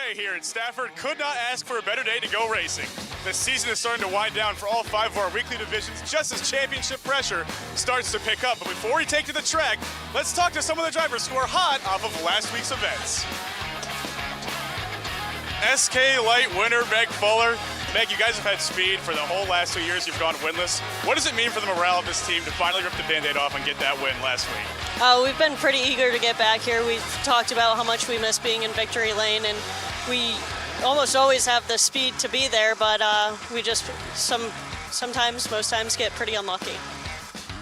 day here in Stafford. Could not ask for a better day to go racing. The season is starting to wind down for all 5 of our weekly divisions just as championship pressure starts to pick up. But before we take to the track, let's talk to some of the drivers who are hot off of last week's events. SK Light winner Meg Fuller. Meg, you guys have had speed for the whole last 2 years. You've gone winless. What does it mean for the morale of this team to finally rip the Band-Aid off and get that win last week? We've been pretty eager to get back here. We've talked about how much we miss being in victory lane, and we almost always have the speed to be there, but we just sometimes, most times, get pretty unlucky.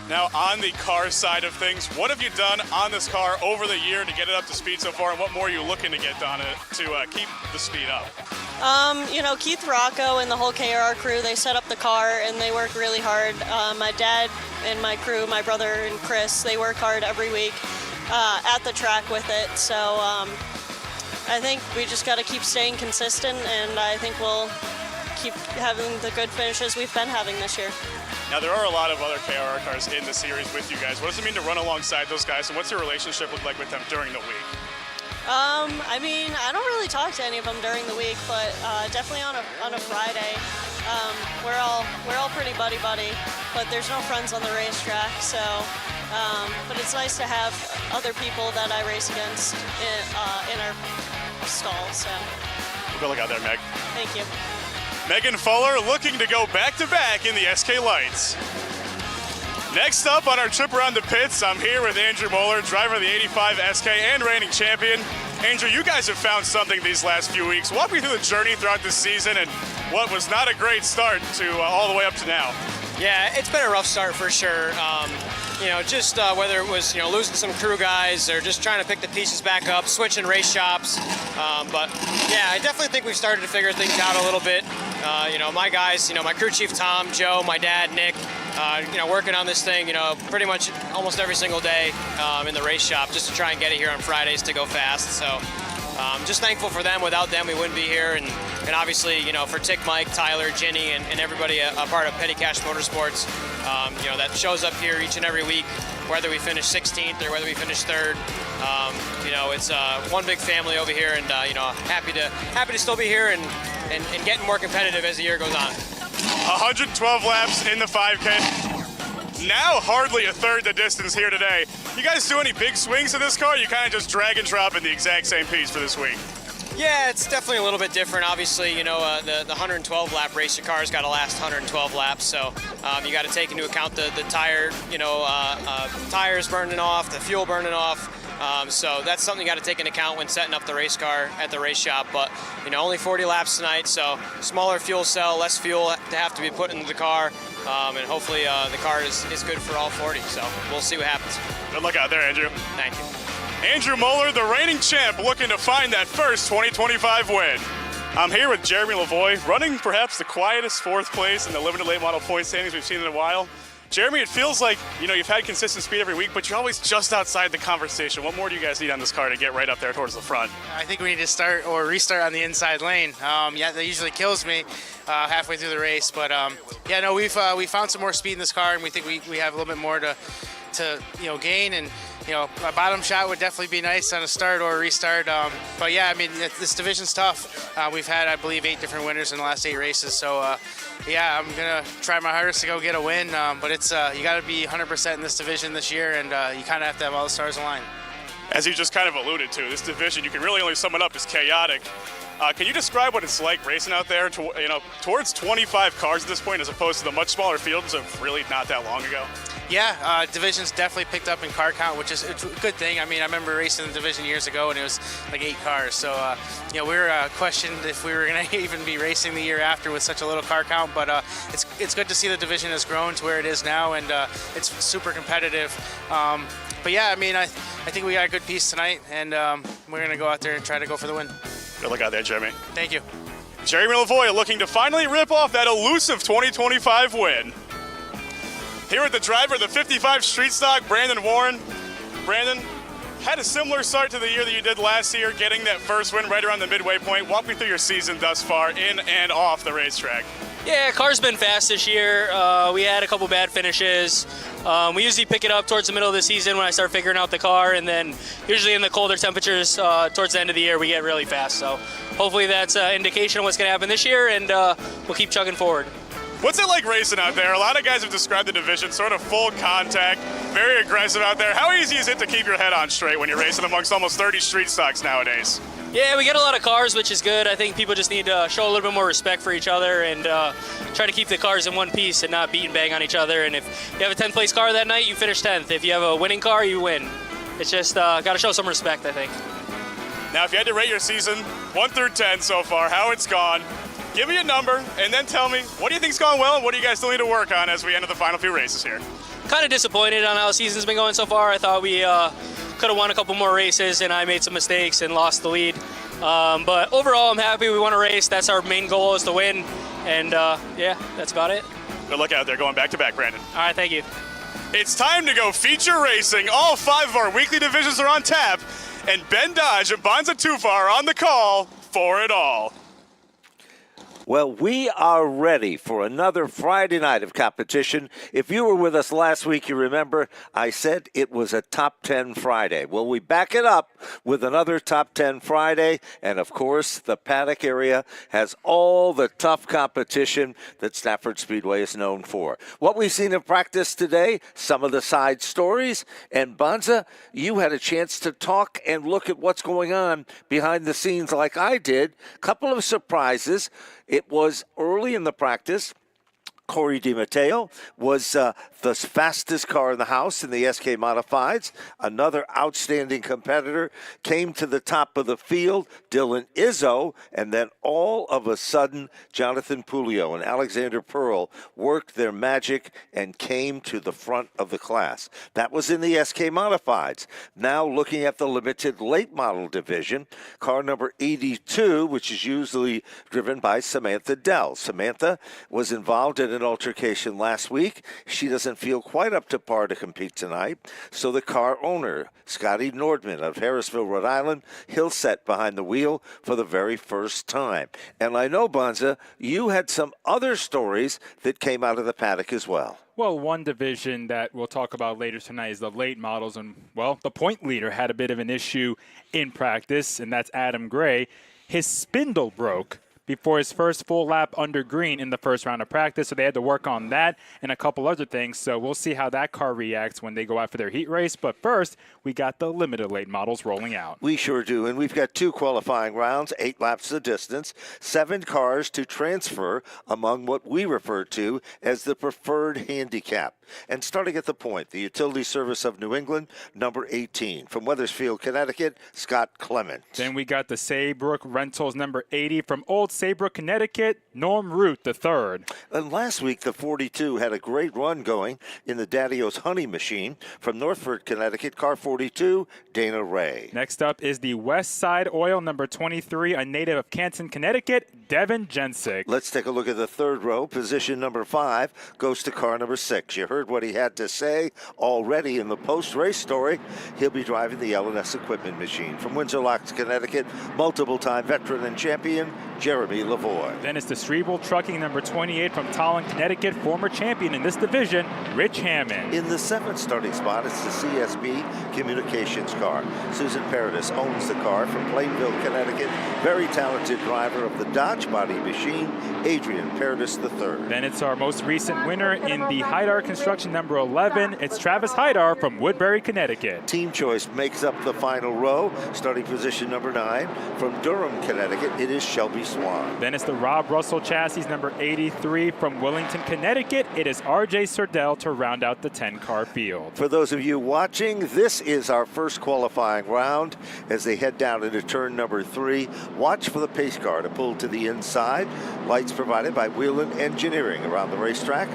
Now, on the car side of things, what have you done on this car over the year to get it up to speed so far, and what more are you looking to get done to keep the speed up? You know, Keith Rocco and the whole KR crew, they set up the car and they work really hard. My dad and my crew, my brother and Chris, they work hard every week at the track with it. So I think we just got to keep staying consistent, and I think we'll keep having the good finishes we've been having this year. Now, there are a lot of other KR cars in the series with you guys. What does it mean to run alongside those guys, and what's your relationship look like with them during the week? I mean, I don't really talk to any of them during the week, but definitely on a Friday, we're all pretty buddy, but there's no friends on the racetrack, so but it's nice to have other people that I race against in our stall. So Good luck out there, Meg. Thank you. Megan Fuller looking to go back-to-back in the SK Lights. Next up on our trip around the pits, I'm here with Andrew Moeller, driver of the 85 SK and reigning champion. Andrew, you guys have found something these last few weeks. Walk me through the journey throughout this season and what was not a great start to all the way up to now. Yeah, it's been a rough start for sure. You know, just whether it was, losing some crew guys or just trying to pick the pieces back up, switching race shops. But yeah, I definitely think we've started to figure things out a little bit. My guys, my crew chief Tom, Joe, my dad, Nick, working on this thing, pretty much almost every single day in the race shop just to try and get it here on Fridays to go fast. So just thankful for them. Without them, we wouldn't be here. And obviously, for Tick, Mike, Tyler, Ginny, and everybody a part of Petty Cash Motorsports, that shows up here each and every week, whether we finish 16th or whether we finish 3rd. It's one big family over here, and happy to still be here and getting more competitive as the year goes on. 112 laps in the 5K. Now hardly a third the distance here today. You guys do any big swings in this car? Or you kind of just drag and drop in the exact same piece for this week? Yeah, it's definitely a little bit different. Obviously, the 112 lap race, your car's got to last 112 laps, so you got to take into account the tire, tires burning off, the fuel burning off. So that's something you got to take into account when setting up the race car at the race shop. But only 40 laps tonight, so smaller fuel cell, less fuel to have to be put into the car, and hopefully the car is good for all 40. So we'll see what happens. Good luck out there, Andrew. Thank you. Andrew Moeller, the reigning champ, looking to find that first 2025 win. I'm here with Jeremy Lavoie, running perhaps the quietest 4th place in the limited late model point standings we've seen in a while. Jeremy, it feels like, you've had consistent speed every week, but you're always just outside the conversation. What more do you guys need on this car to get right up there towards the front? I think we need to start or restart on the inside lane. That usually kills me halfway through the race, but we found some more speed in this car, and we think we have a little bit more to gain, and a bottom shot would definitely be nice on a start or a restart. But yeah, I mean, this division's tough. We've had, I believe, 8 different winners in the last 8 races. So I'm gonna try my hardest to go get a win. But it's you got to be 100% in this division this year, and you kind of have to have all the stars aligned. As you just kind of alluded to, this division, you can really only sum it up as chaotic. Can you describe what it's like racing out there towards 25 cars at this point, as opposed to the much smaller fields of really not that long ago? Yeah, division's definitely picked up in car count, which is a good thing. I mean, I remember racing the division years ago, and it was like 8 cars. So, we were questioned if we were going to even be racing the year after with such a little car count. But it's good to see the division has grown to where it is now, and it's super competitive. But yeah, I mean, I think we got a good piece tonight, and we're going to go out there and try to go for the win. Good luck out there, Jeremy. Thank you. Jeremy Lavoie looking to finally rip off that elusive 2025 win. Here with the driver of the 55 Street Stock, Brandon Warren. Brandon, had a similar start to the year that you did last year, getting that first win right around the midway point. Walk me through your season thus far, in and off the racetrack. Yeah, car's been fast this year. We had a couple bad finishes. We usually pick it up towards the middle of the season when I start figuring out the car, and then usually in the colder temperatures towards the end of the year we get really fast. So hopefully that's an indication of what's going to happen this year, and we'll keep chugging forward. What's it like racing out there? A lot of guys have described the division sort of full contact, very aggressive out there. How easy is it to keep your head on straight when you're racing amongst almost 30 street stocks nowadays? Yeah, we get a lot of cars, which is good. I think people just need to show a little bit more respect for each other and try to keep the cars in one piece and not beat and bang on each other. And if you have a 10th place car that night, you finish 10th. If you have a winning car, you win. It's just got to show some respect, I think. Now, if you had to rate your season 1 through 10 so far, how it's gone, give me a number and then tell me what do you think's gone well and what do you guys still need to work on as we enter the final few races here? Kind of disappointed on how the season's been going so far. I thought we could have won a couple more races, and I made some mistakes and lost the lead. But overall, I'm happy we won a race. That's our main goal, is to win. And yeah, that's about it. Good luck out there going back-to-back, Brandon. All right, thank you. It's time to go feature racing. All 5 of our weekly divisions are on tap, and Ben Dodge and Bonza Tufa are on the call for it all. Well, we are ready for another Friday night of competition. If you were with us last week, you remember I said it was a Top 10 Friday. Well, we back it up with another Top 10 Friday. And, of course, the paddock area has all the tough competition that Stafford Speedway is known for. What we've seen in practice today, some of the side stories. And, Bonza, you had a chance to talk and look at what's going on behind the scenes like I did. Couple of surprises. It was early in the practice. Corey DiMatteo was the fastest car in the house in the SK Modifieds. Another outstanding competitor came to the top of the field, Dylan Izzo, and then all of a sudden, Jonathan Pulio and Alexander Pearl worked their magic and came to the front of the class. That was in the SK Modifieds. Now looking at the limited late model division, car number 82, which is usually driven by Samantha Dell. Samantha was involved in an altercation last week. She doesn't feel quite up to par to compete tonight. So the car owner, Scotty Nordman of Harrisville, Rhode Island, he'll set behind the wheel for the very first time. And I know, Bonza, you had some other stories that came out of the paddock as well. Well, one division that we'll talk about later tonight is the late models. And, well, the point leader had a bit of an issue in practice, and that's Adam Gray. His spindle broke before his first full lap under green in the first round of practice. So they had to work on that and a couple other things. So we'll see how that car reacts when they go out for their heat race. But first, we got the limited late models rolling out. We sure do. And we've got 2 qualifying rounds, 8 laps the distance, 7 cars to transfer among what we refer to as the preferred handicap. And starting at the point, the Utility Service of New England, number 18. From Wethersfield, Connecticut, Scott Clement. Then we got the Saybrook Rentals, number 80. From Old Saybrook, Connecticut, Norm Root, the third. And last week, the 42 had a great run going in the Daddy-O's Honey Machine. From Northford, Connecticut, car 42, Dana Ray. Next up is the West Side Oil, number 23, a native of Canton, Connecticut, Devin Jensick. Let's take a look at the third row. Position number 5 goes to car number 6. You heard what he had to say already in the post-race story. He'll be driving the L&S Equipment Machine. From Windsor Locks, Connecticut, multiple-time veteran and champion, Jeremy Lavoie. Then it's the Strebel Trucking, number 28, from Tallinn, Connecticut, former champion in this division, Rich Hammond. In the 7th starting spot, it's the CSB Communications car. Susan Paradis owns the car from Plainville, Connecticut. Very talented driver of the Dodge Body Machine, Adrian Paradis III. Then it's our most recent winner in the Haidar Construction, number 11. It's Travis Haidar from Woodbury, Connecticut. Team Choice makes up the final row. Starting position number 9 from Durham, Connecticut, it is Shelby Swan. Then it's the Rob Russell chassis, number 83, from Wellington, Connecticut. It is RJ Serdell to round out the 10-car field. For those of you watching, this is our first qualifying round as they head down into turn number 3. Watch for the pace car to pull to the inside. Lights provided by Wheelan Engineering around the racetrack.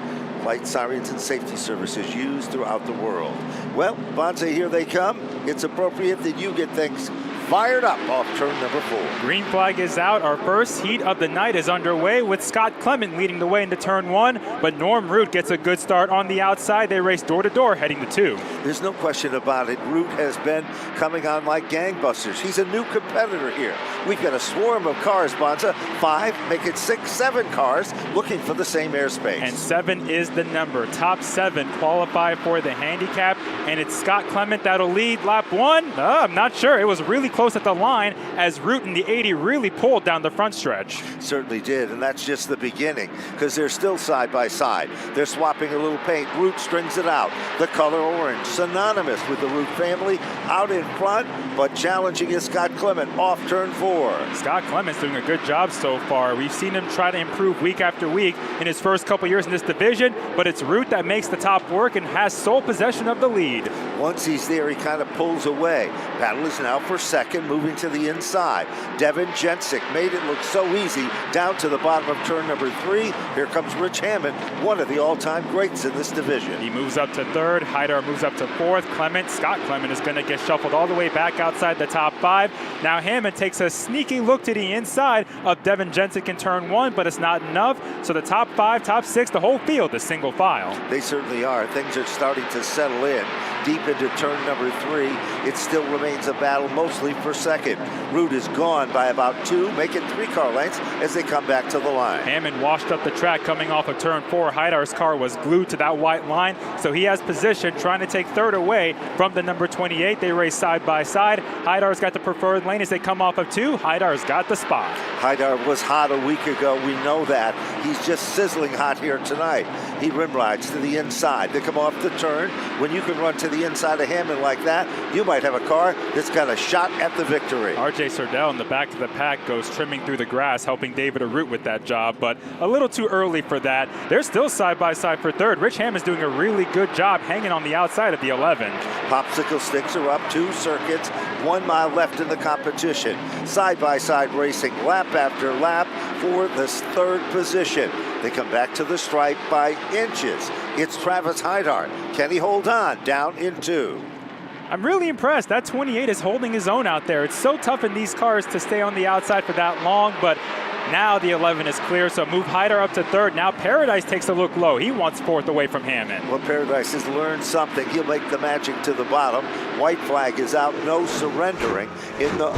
Light sirens and safety services used throughout the world. Well, Bonza, here they come. It's appropriate that you get things fired up off turn number 4. Green flag is out. Our first heat of the night is underway with Scott Clement leading the way into turn 1, but Norm Root gets a good start on the outside. They race door to door heading to 2. There's no question about it. Root has been coming on like gangbusters. He's a new competitor here. We've got a swarm of cars, Bonza. 5, make it 6, 7 cars looking for the same airspace. And 7 is the number. Top 7 qualify for the handicap, and it's Scott Clement that'll lead lap 1. I'm not sure. It was really close at the line as Root in the 80 really pulled down the front stretch. Certainly did, and that's just the beginning because they're still side by side. They're swapping a little paint. Root strings it out. The color orange, synonymous with the Root family, out in front, but challenging is Scott Clement off turn 4. Scott Clement's doing a good job so far. We've seen him try to improve week after week in his first couple years in this division, but it's Root that makes the top work and has sole possession of the lead. Once he's there, he kind of pulls away. Battle is now for second, moving to the inside. Devin Jensick made it look so easy down to the bottom of turn number 3. Here comes Rich Hammond, one of the all-time greats in this division. He moves up to 3rd. Haidar moves up to 4th. Scott Clement is going to get shuffled all the way back outside the top 5. Now Hammond takes a sneaky look to the inside of Devin Jensick in turn 1, but it's not enough. So the top 5, top 6, the whole field is single file. They certainly are. Things are starting to settle in. Deep into turn number 3, it still remains a battle mostly for second. Root is gone by about 2, making 3 car lengths as they come back to the line. Hammond washed up the track coming off of turn 4. Haidar's car was glued to that white line, so he has position trying to take 3rd away from the number 28. They race side by side. Haidar's got the preferred lane as they come off of 2. Haidar's got the spot. Haidar was hot a week ago. We know that. He's just sizzling hot here tonight. He rim rides to the inside. They come off the turn. When you can run to the inside of Hammond like that, you might have a car that's got a shot at the victory. RJ Serdell in the back of the pack goes trimming through the grass, helping David Arute with that job, but a little too early for that. They're still side by side for 3rd. Rich Hammond's doing a really good job hanging on the outside of the 11. Popsicle sticks are up 2 circuits, 1 mile left in the competition. Side by side racing lap after lap for this 3rd position. They come back to the stripe by inches. It's Travis Haidar. Can he hold on? Down in 2. I'm really impressed. That 28 is holding his own out there. It's so tough in these cars to stay on the outside for that long, but now the 11 is clear, so move Haidar up to 3rd. Now Paradise takes a look low. He wants 4th away from Hammond. Well, Paradise has learned something. He'll make the magic to the bottom. White flag is out, no surrendering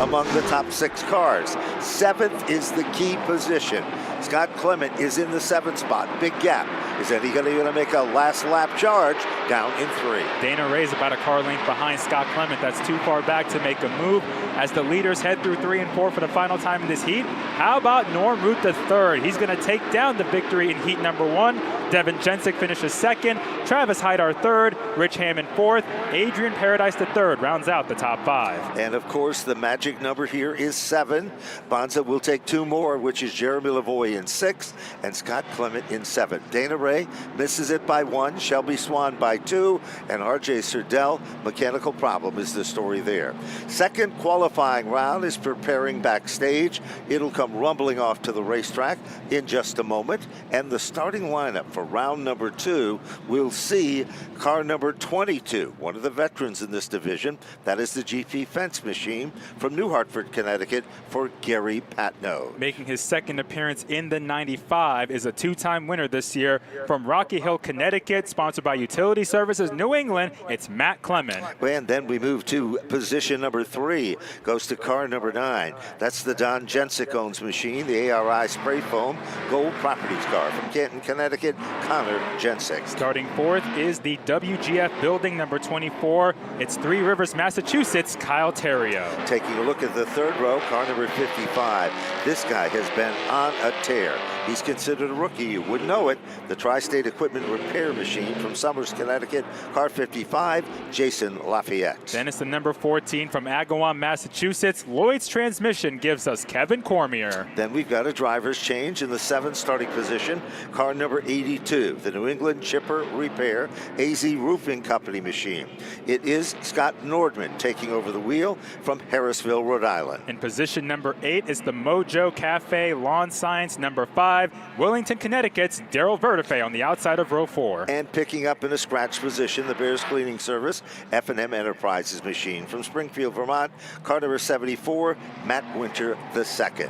among the top 6 cars. 7th is the key position. Scott Clement is in the 7th spot. Big gap. Is anybody going to make a last lap charge? Down in 3. Dana Ray's about a car length behind Scott Clement. That's too far back to make a move as the leaders head through 3 and 4 for the final time in this heat. How about Norm Root the 3rd? He's going to take down the victory in heat number 1. Devin Jensick finishes 2nd. Travis Haidar 3rd. Rich Hammond 4th. Adrian Paradise the 3rd rounds out the top 5. And of course, the magic number here is 7. Bonza will take 2 more, which is Jeremy Lavoie in 6th and Scott Clement in 7th. Dana Ray misses it by 1. Shelby Swan by 2. And RJ Serdell, mechanical problem is the story there. 2nd qualifying round is preparing backstage. It'll come rumbling off to the racetrack in just a moment. And the starting lineup for round number 2, we'll see car number 22, one of the veterans in this division. That is the GP Fence Machine from New Hartford, Connecticut for Gary Patno. Making his 2nd appearance in the 95 is a 2-time winner this year from Rocky Hill, Connecticut, sponsored by Utility Services New England. It's Matt Clement. And then we move to position number 3, goes to car number 9. That's the Don Jensick owns machine, the ARI spray foam gold properties car from Canton, Connecticut, Connor Jensick. Starting 4th is the WGF building number 24. It's 3 Rivers, Massachusetts, Kyle Terrio. Taking a look at the 3rd row, car number 55. This guy has been on a tear. He's considered a rookie. You wouldn't know it. The Tri-State Equipment Repair Machine from Somers, Connecticut, car 55, Jason Lafayette. Then it's the number 14 from Agawam, Massachusetts. Lloyd's Transmission gives us Kevin Cormier. Then we've got a driver's change in the 7th starting position, car number 82, the New England Chipper Repair AZ Roofing Company machine. It is Scott Nordman taking over the wheel from Harrisville, Rhode Island. In position number 8 is the Mojo Cafe Lawn Science number 5. 5, Wellington, Connecticut's Daryl Vertife on the outside of row 4. And picking up in a scratch position, the Bears Cleaning Service, F&M Enterprises machine. From Springfield, Vermont, car number 74, Matt Winter II.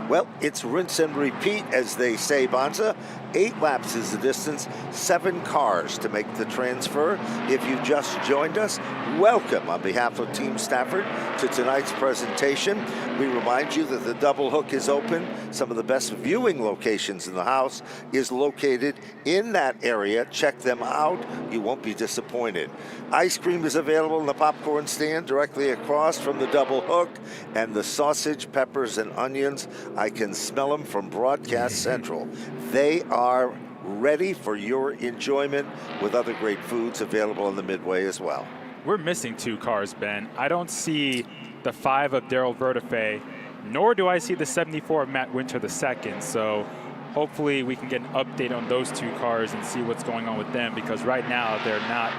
Well, it's rinse and repeat, as they say, Bonza. 8 laps is the distance, 7 cars to make the transfer. If you just joined us, welcome on behalf of Team Stafford to tonight's presentation. We remind you that the double hook is open. Some of the best viewing locations in the house is located in that area. Check them out. You won't be disappointed. Ice cream is available in the popcorn stand directly across from the double hook. And the sausage, peppers, and onions, I can smell them from Broadcast Central. They are ready for your enjoyment with other great foods available in the Midway as well. We're missing 2 cars, Ben. I don't see the 5 of Daryl Vertife, nor do I see the 74 of Matt Winter II. So hopefully we can get an update on those 2 cars and see what's going on with them, because right now they're not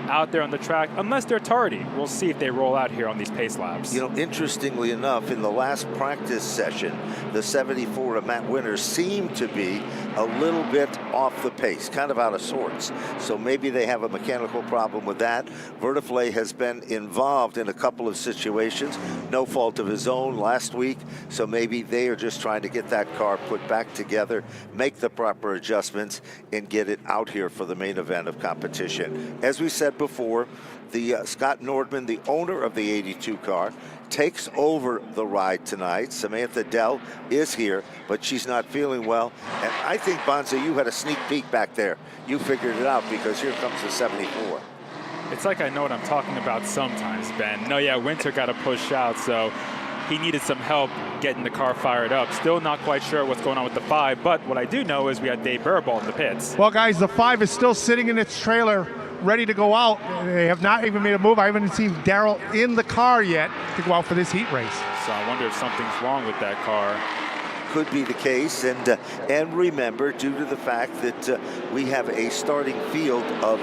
out there on the track unless they're tardy. We'll see if they roll out here on these pace laps. You know, interestingly enough, in the last practice session, the 74 of Matt Winter seemed to be a little bit off the pace, kind of out of sorts. So maybe they have a mechanical problem with that. Vertife has been involved in a couple of situations, no fault of his own last week. So maybe they are just trying to get that car put back together, make the proper adjustments, and get it out here for the main event of competition. As we said before, the Scott Nordman, the owner of the 82 car, takes over the ride tonight. Samantha Dell is here, but she's not feeling well. And I think, Bonza, you had a sneak peek back there. You figured it out, because here comes the 74. It's like I know what I'm talking about sometimes, Ben. No, yeah, Winter got a push out, so he needed some help getting the car fired up. Still not quite sure what's going on with the 5, but what I do know is we had Dave Burrball in the pits. Well, guys, the 5 is still sitting in its trailer, ready to go out. They have not even made a move. I haven't seen Daryl in the car yet to go out for this heat race. So I wonder if something's wrong with that car. Could be the case, and remember, due to the fact that we have a starting field of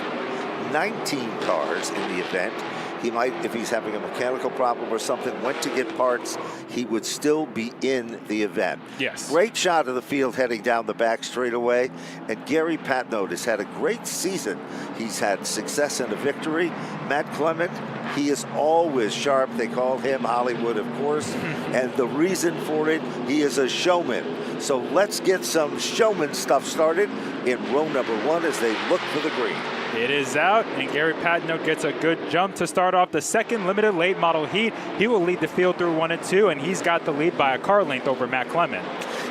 19 cars in the event, he might, if he's having a mechanical problem or something, went to get parts, he would still be in the event. Yes. Great shot of the field heading down the back straightaway. And Gary Patnode has had a great season. He's had success and a victory. Matt Clement, he is always sharp. They call him Hollywood, of course. And the reason for it, he is a showman. So let's get some showman stuff started in row number 1 as they look for the green. It is out, and Gary Patnode gets a good jump to start off the second limited late model heat. He will lead the field through 1 and 2, and he's got the lead by a car length over Matt Clement.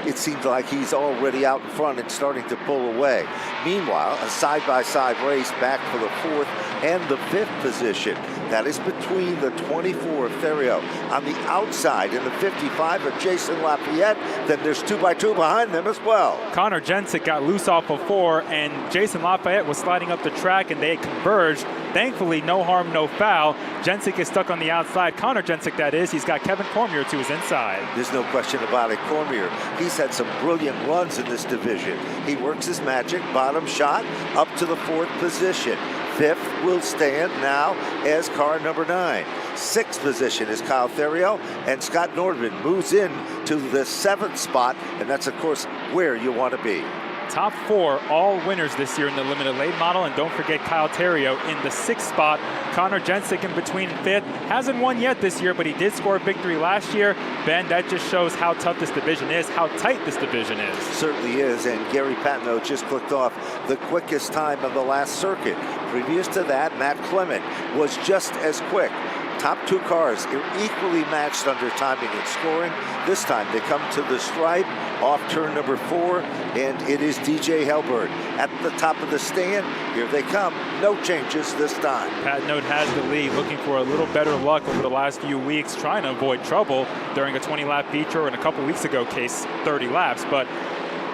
It seems like he's already out in front and starting to pull away. Meanwhile, a side-by-side race back for the 4th and the 5th position. That is between the 24 of Theriault. On the outside, in the 55 of Jason Lafayette, then there's 2x2 behind them as well. Connor Jensic got loose off of 4, and Jason Lafayette was sliding up the track, and they converged. Thankfully, no harm, no foul. Jensic is stuck on the outside. Connor Jensic, that is. He's got Kevin Cormier to his inside. There's no question about it. Cormier, he's had some brilliant runs in this division. He works his magic, bottom shot, up to the 4th position. 5th will stand now as car number 9. 6th position is Kyle Theriault, and Scott Nordman moves in to the 7th spot, and that's, of course, where you want to be. Top 4, all winners this year in the limited late model, and don't forget Kyle Theriault in the 6th spot. Connor Jensic in between 5th. Hasn't won yet this year, but he did score a victory last year. Ben, that just shows how tough this division is, how tight this division is. Certainly is, and Gary Patnode just clicked off the quickest time of the last circuit. Previous to that, Matt Clement was just as quick. Top 2 cars are equally matched under timing and scoring. This time they come to the stripe off turn number 4, and it is DJ Helberg at the top of the stand. Here they come. No changes this time. Patnode has the lead, looking for a little better luck over the last few weeks, trying to avoid trouble during a 20-lap feature, and a couple weeks ago case 30 laps. But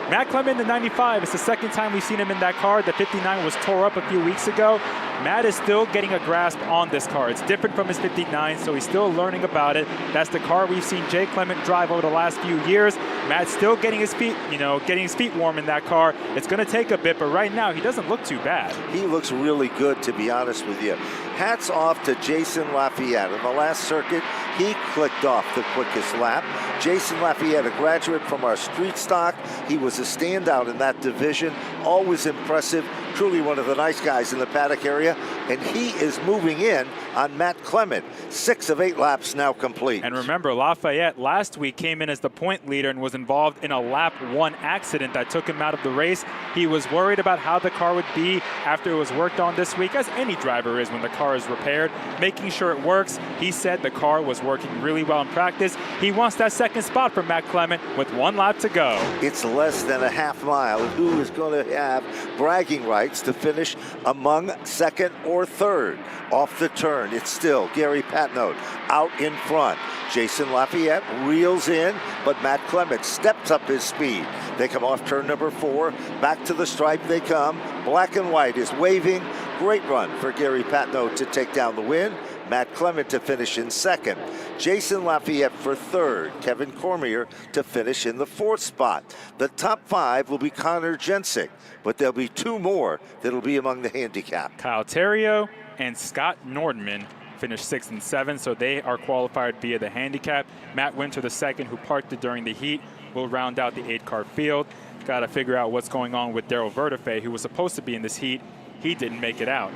Matt Clement in the 95, it's the second time we've seen him in that car. The 59 was tore up a few weeks ago. Matt is still getting a grasp on this car. It's different from his 59, so he's still learning about it. That's the car we've seen Jay Clement drive over the last few years. Matt's still getting his feet, getting his feet warm in that car. It's going to take a bit, but right now he doesn't look too bad. He looks really good, to be honest with you. Hats off to Jason Lafayette. In the last circuit, he clicked off the quickest lap. Jason Lafayette, a graduate from our street stock. He was a standout in that division, always impressive, truly one of the nice guys in the paddock area, and he is moving in on Matt Clement. 6 of 8 laps now complete. And remember, Lafayette last week came in as the point leader and was involved in a lap 1 accident that took him out of the race. He was worried about how the car would be after it was worked on this week, as any driver is when the car is repaired, making sure it works. He said the car was working really well in practice. He wants that second spot for Matt Clement with 1 lap to go. It's less than a half mile. Who is going to have bragging rights to finish among second or third? Off the turn, it's still Gary Patnoe out in front. Jason Lafayette reels in, but Matt Clement steps up his speed. They come off turn number 4. Back to the stripe they come. Black and white is waving. Great run for Gary Patnoe to take down the win. Matt Clement to finish in second. Jason Lafayette for third. Kevin Cormier to finish in the 4th spot. The top 5 will be Connor Jensick, but there'll be 2 more that'll be among the handicap. Kyle Terrio and Scott Nordman finished 6th and 7th, so they are qualified via the handicap. Matt Winter, the second, who parked it during the heat, will round out the 8-car field. Got to figure out what's going on with Daryl Vertefe, who was supposed to be in this heat. He didn't make it out.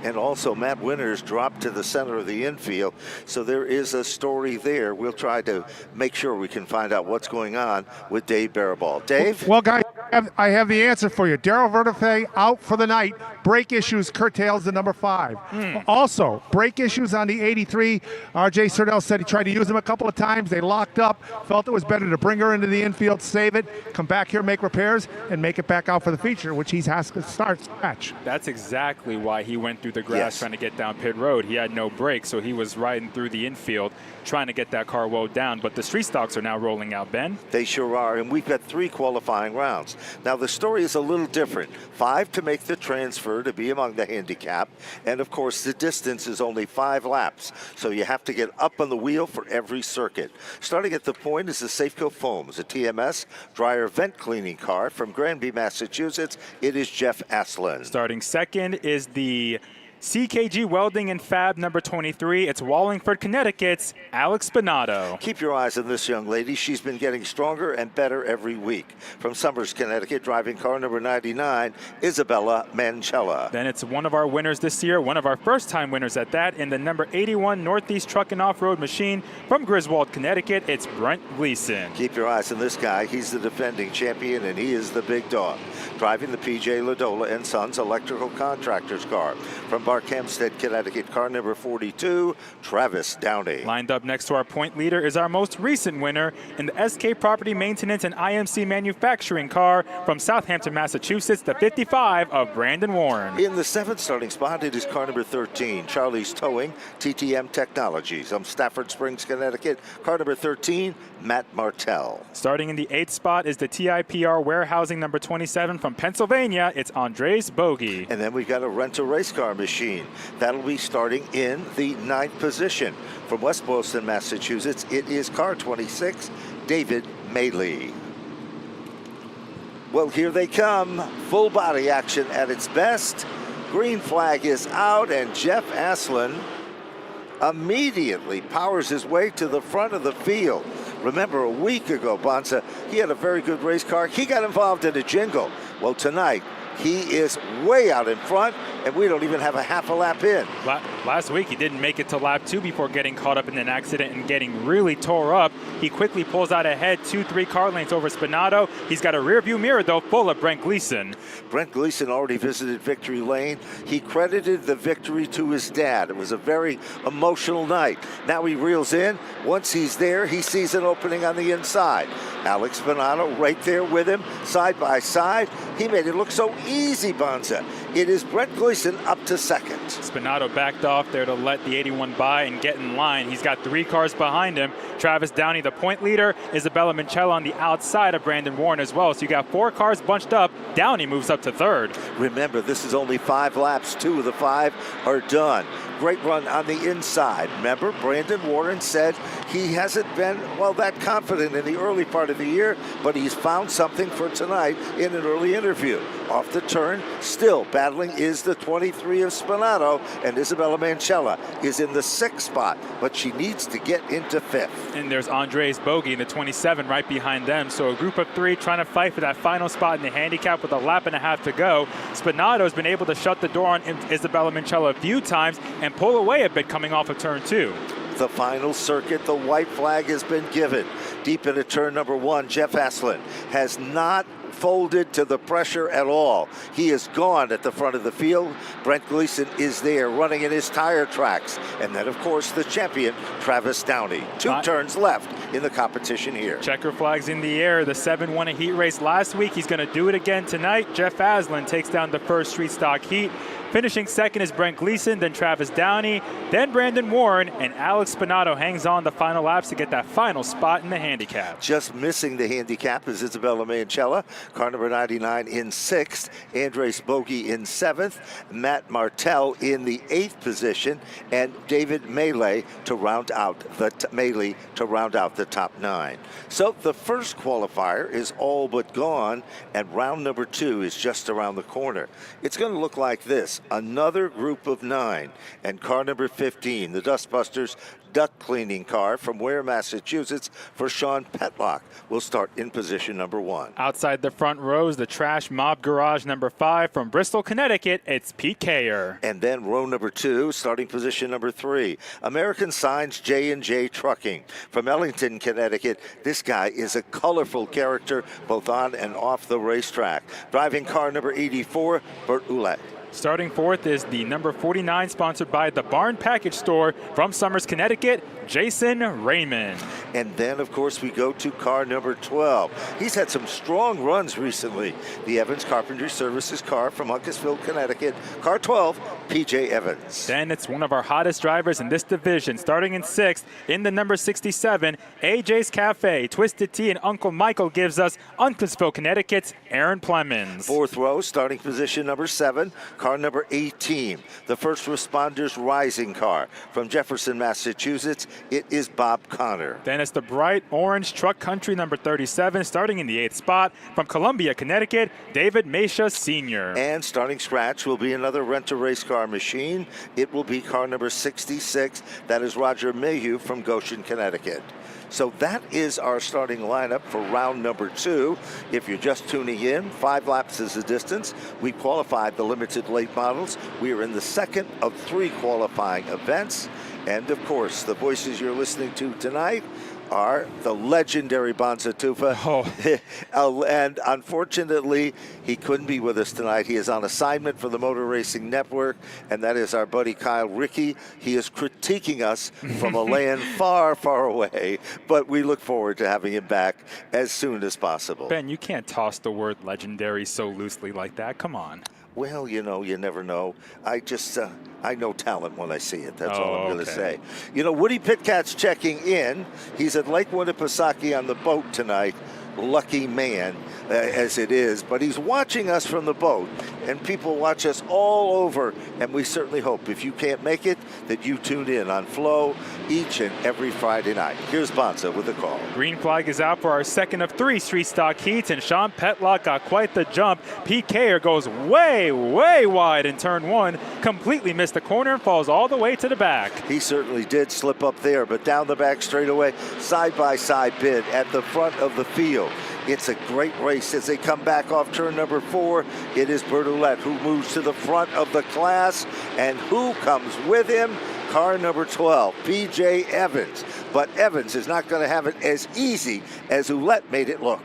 And also, Matt Winters dropped to the center of the infield, so there is a story there. We'll try to make sure we can find out what's going on with Dave Barabal. Dave? Well, guys, I have the answer for you. Daryl Vertefe out for the night. Brake issues curtails the number 5. Also, brake issues on the 83. R.J. Surdell said he tried to use them a couple of times. They locked up. Felt it was better to bring her into the infield, save it, come back here, make repairs, and make it back out for the feature, which he has to start scratch. That's exactly why he went through the grass trying to get down pit road. He had no brakes, so he was riding through the infield trying to get that car woed down. But the street stocks are now rolling out, Ben. They sure are, and we've got 3 qualifying rounds. Now, the story is a little different. 5 to make the transfer to be among the handicap, and of course, the distance is only 5 laps, so you have to get up on the wheel for every circuit. Starting at the point is the Safeco Foams, a TMS dryer vent cleaning car from Granby, Massachusetts. It is Jeff Aslan. Starting second is the CKG Welding and Fab number 23. It's Wallingford, Connecticut's Alex Spinato. Keep your eyes on this young lady. She's been getting stronger and better every week. From Somers, Connecticut, driving car number 99, Isabella Mancella. Then it's one of our winners this year, one of our first-time winners at that, in the number 81 Northeast Truck and Off-Road Machine from Griswold, Connecticut. It's Brent Gleason. Keep your eyes on this guy. He's the defending champion, and he is the big dog. Driving the P.J. Ladola and Sons electrical contractors car. From Barkhamsted, Connecticut, car number 42, Travis Downey. Lined up next to our point leader is our most recent winner in the SK Property Maintenance and IMC Manufacturing car from Southampton, Massachusetts, the 55 of Brandon Warren. In the 7th starting spot, it is car number 13, Charlie's Towing, TTM Technologies. From Stafford Springs, Connecticut, car number 13, Matt Martell. Starting in the 8th spot is the TIPR Warehousing number 27 from Pennsylvania. It's Andres Bogey. And then we've got a rent-a-race car machine. That'll be starting in the 9th position. From West Boylston, Massachusetts, it is car 26, David Maley. Well, here they come. Full body action at its best. Green flag is out, and Jeff Aslan immediately powers his way to the front of the field. Remember, a week ago, Bonza, he had a very good race car. He got involved in a jingle. Well, tonight, he is way out in front, and we don't even have a half a lap in. Last week, he didn't make it to lap 2 before getting caught up in an accident and getting really tore up. He quickly pulls out ahead 2-3 car lengths over Spinato. He's got a rear view mirror, though, full of Brent Gleason. Brent Gleason already visited Victory Lane. He credited the victory to his dad. It was a very emotional night. Now he reels in. Once he's there, he sees an opening on the inside. Alex Spinato right there with him, side by side. He made it look so easy, Bonza. It is Brent Gleason up to second. Spinato backed off there to let the 81 by and get in line. He's got 3 cars behind him. Travis Downey, the point leader. Isabella Mancella on the outside of Brandon Warren as well. So you got 4 cars bunched up. Downey moves up to 3rd. Remember, this is only 5 laps. 2 of the 5 are done. Great run on the inside. Remember, Brandon Warren said he hasn't been, well, that confident in the early part of the year, but he's found something for tonight in an early interview. Off the turn, still battle battling is the 23 of Spinato, and Isabella Mancella is in the 6th spot, but she needs to get into 5th. And there's Andres Bogie in the 27 right behind them. So a group of 3 trying to fight for that final spot in the handicap with a lap and a half to go. Spinato's been able to shut the door on Isabella Mancella a few times and pull away a bit coming off of turn 2. The final circuit, the white flag has been given. Deep into turn number 1, Jeff Aslan has not folded to the pressure at all. He is gone at the front of the field. Brent Gleason is there running in his tire tracks. And then, of course, the champion, Travis Downey. 2 turns left in the competition here. Checker flags in the air. The 7 won a heat race last week. He's going to do it again tonight. Jeff Aslan takes down the first street stock heat. Finishing second is Brent Gleason, then Travis Downey, then Brandon Warren, and Alex Spinato hangs on the final laps to get that final spot in the handicap. Just missing the handicap is Isabella Mancella, car number 99 in 6th, Andres Bogie in 7th, Matt Martell in the 8th position, and David Melee to round out the top 9. So the first qualifier is all but gone, and round number 2 is just around the corner. It's going to look like this. Another group of 9, and car number 15, the Dustbusters duck cleaning car from Ware, Massachusetts, for Sean Petlock, will start in position number 1. Outside the front rows, the Trash Mob Garage number 5 from Bristol, Connecticut, it's Pete Kayer. And then row number 2, starting position number 3, American Signs J&J Trucking from Ellington, Connecticut. This guy is a colorful character both on and off the racetrack. Driving car number 84, Bert Ouellette. Starting 4th is the number 49, sponsored by the Barn Package Store from Somers, Connecticut, Jason Raymond. And then, of course, we go to car number 12. He's had some strong runs recently. The Evans Carpentry Services car from Uncasville, Connecticut. Car 12, P.J. Evans. Then it's one of our hottest drivers in this division. Starting in 6th, in the number 67, AJ's Cafe, Twisted Tea, and Uncle Michael gives us Uncasville, Connecticut's Aaron Plemons. 4th row, starting position number 7, car number 18, the First Responders Rising car from Jefferson, Massachusetts. It is Bob Connor. Then it's the bright orange Truck Country number 37, starting in the 8th spot from Columbia, Connecticut, David Mesha Sr. And starting scratch will be another rent-a-race car machine. It will be car number 66. That is Roger Mayhew from Goshen, Connecticut. So that is our starting lineup for round number 2. If you're just tuning in, 5 laps is the distance. We qualified the limited late models. We are in the second of 3 qualifying events. And of course, the voices you're listening to tonight are the legendary Bonza Tufa. And unfortunately, he couldn't be with us tonight. He is on assignment for the Motor Racing Network, and that is our buddy Kyle Rickey. He is critiquing us from a land far, far away, but we look forward to having him back as soon as possible. Ben, you can't toss the word legendary so loosely like that. Come on. Well, you know, you never know. I just, I know talent when I see it. That's all I'm going to say. You know, Woody Pitcat's checking in. He's at Lake Winnipesaukee on the boat tonight. Lucky man, as it is. But he's watching us from the boat. And people watch us all over. And we certainly hope, if you can't make it, that you tune in on Flo each and every Friday night. Here's Bonza with a call. Green flag is out for our second of 3 street stock heats, and Sean Petlock got quite the jump. Pete Kayer goes way, way wide in turn 1, completely missed the corner and falls all the way to the back. He certainly did slip up there, but down the back straightaway, side-by-side bid at the front of the field. It's a great race as they come back off turn number 4. It is Bert Ouellette who moves to the front of the class, and who comes with him? Car number 12, P.J. Evans. But Evans is not going to have it as easy as Ouellette made it look.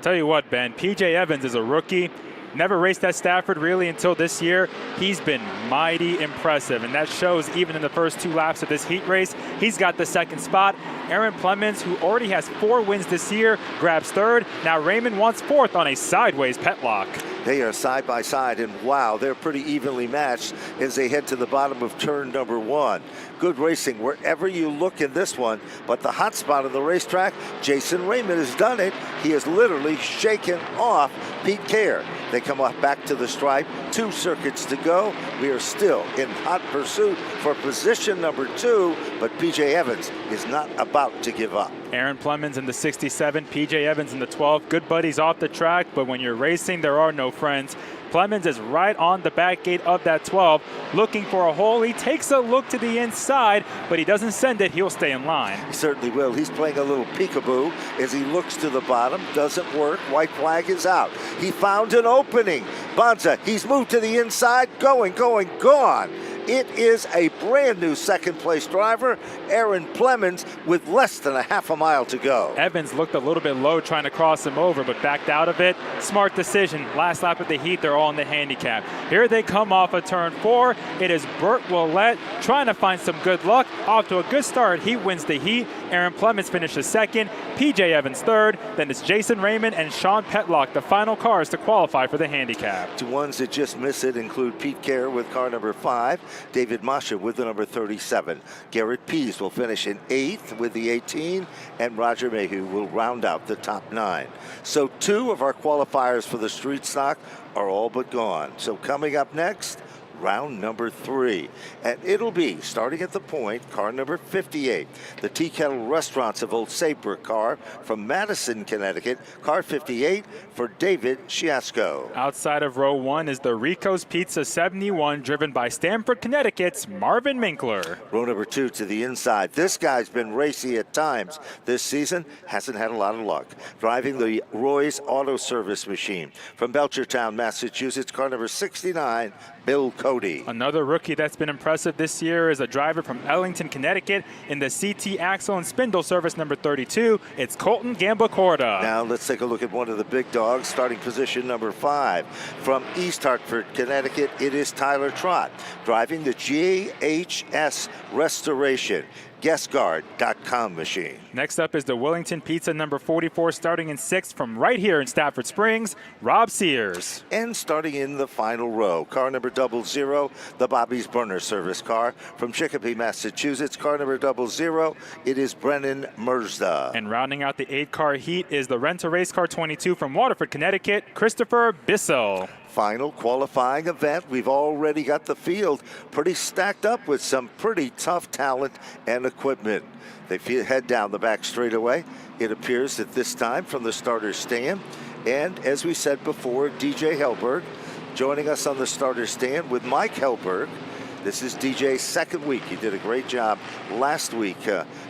Tell you what, Ben, P.J. Evans is a rookie. Never raced at Stafford really until this year. He's been mighty impressive, and that shows even in the first 2 laps of this heat race. He's got the second spot. Aaron Plemons, who already has 4 wins this year, grabs 3rd. Now Raymond wants 4th on a sideways Petlock. They are side by side, and wow, they're pretty evenly matched as they head to the bottom of turn number 1. Good racing wherever you look in this one, but the hot spot of the racetrack, Jason Raymond has done it. He has literally shaken off Pete Kayer. They come off back to the stripe, 2 circuits to go. We are still in hot pursuit for position number 2, but P.J. Evans is not about to give up. Aaron Plemons in the 67, P.J. Evans in the 12. Good buddies off the track, but when you're racing, there are no friends. Plemons is right on the back gate of that 12, looking for a hole. He takes a look to the inside, but he doesn't send it. He'll stay in line. He certainly will. He's playing a little peekaboo as he looks to the bottom. Doesn't work. White flag is out. He found an opening. Bonza, he's moved to the inside. Going, gone. It is a brand new second place driver, Aaron Plemons, with less than a half a mile to go. Evans looked a little bit low trying to cross him over, but backed out of it. Smart decision. Last lap of the heat, they're all in the handicap. Here they come off of turn 4. It is Burt Willett trying to find some good luck. Off to a good start. He wins the heat. Aaron Plemons finishes second. PJ Evans third. Then it's Jason Raymond and Sean Petlock, the final cars to qualify for the handicap. The ones that just miss it include Pete Kerr with car number 5. David Masha with the number 37. Garrett Pease will finish in 8th with the 18, and Roger Mayhew will round out the top 9. So 2 of our qualifiers for the street stock are all but gone. So coming up next, round number 3. And it'll be, starting at the point, car number 58. The Tea Kettle Restaurants of Old Saybrook car from Madison, Connecticut. Car 58 for David Chiasco. Outside of row 1 is the Rico's Pizza 71, driven by Stamford, Connecticut's Marvin Minkler. Row number 2 to the inside. This guy's been racy at times this season. Hasn't had a lot of luck. Driving the Roy's Auto Service machine. From Belchertown, Massachusetts, car number 69, Bill Cody. Another rookie that's been impressive this year is a driver from Ellington, Connecticut in the CT Axle and Spindle Service number 32. It's Colton Gambacorda. Now let's take a look at one of the big dogs, starting position number 5. From East Hartford, Connecticut, it is Tyler Trott, driving the GHS Restoration GuestGuard.com machine. Next up is the Wellington Pizza number 44, starting in 6th from right here in Stafford Springs, Rob Sears. And starting in the final row, car number 00, the Bobby's Burner Service car from Chicopee, Massachusetts, car number 00, it is Brennan Merzda. And rounding out the 8-car heat is the Rent-A-Race car 22 from Waterford, Connecticut, Christopher Bissell. Final qualifying event. We've already got the field pretty stacked up with some pretty tough talent and equipment. They head down the back straightaway. It appears that this time from the starter's stand. And as we said before, DJ Helberg joining us on the starter's stand with Mike Helberg. This is DJ's second week. He did a great job last week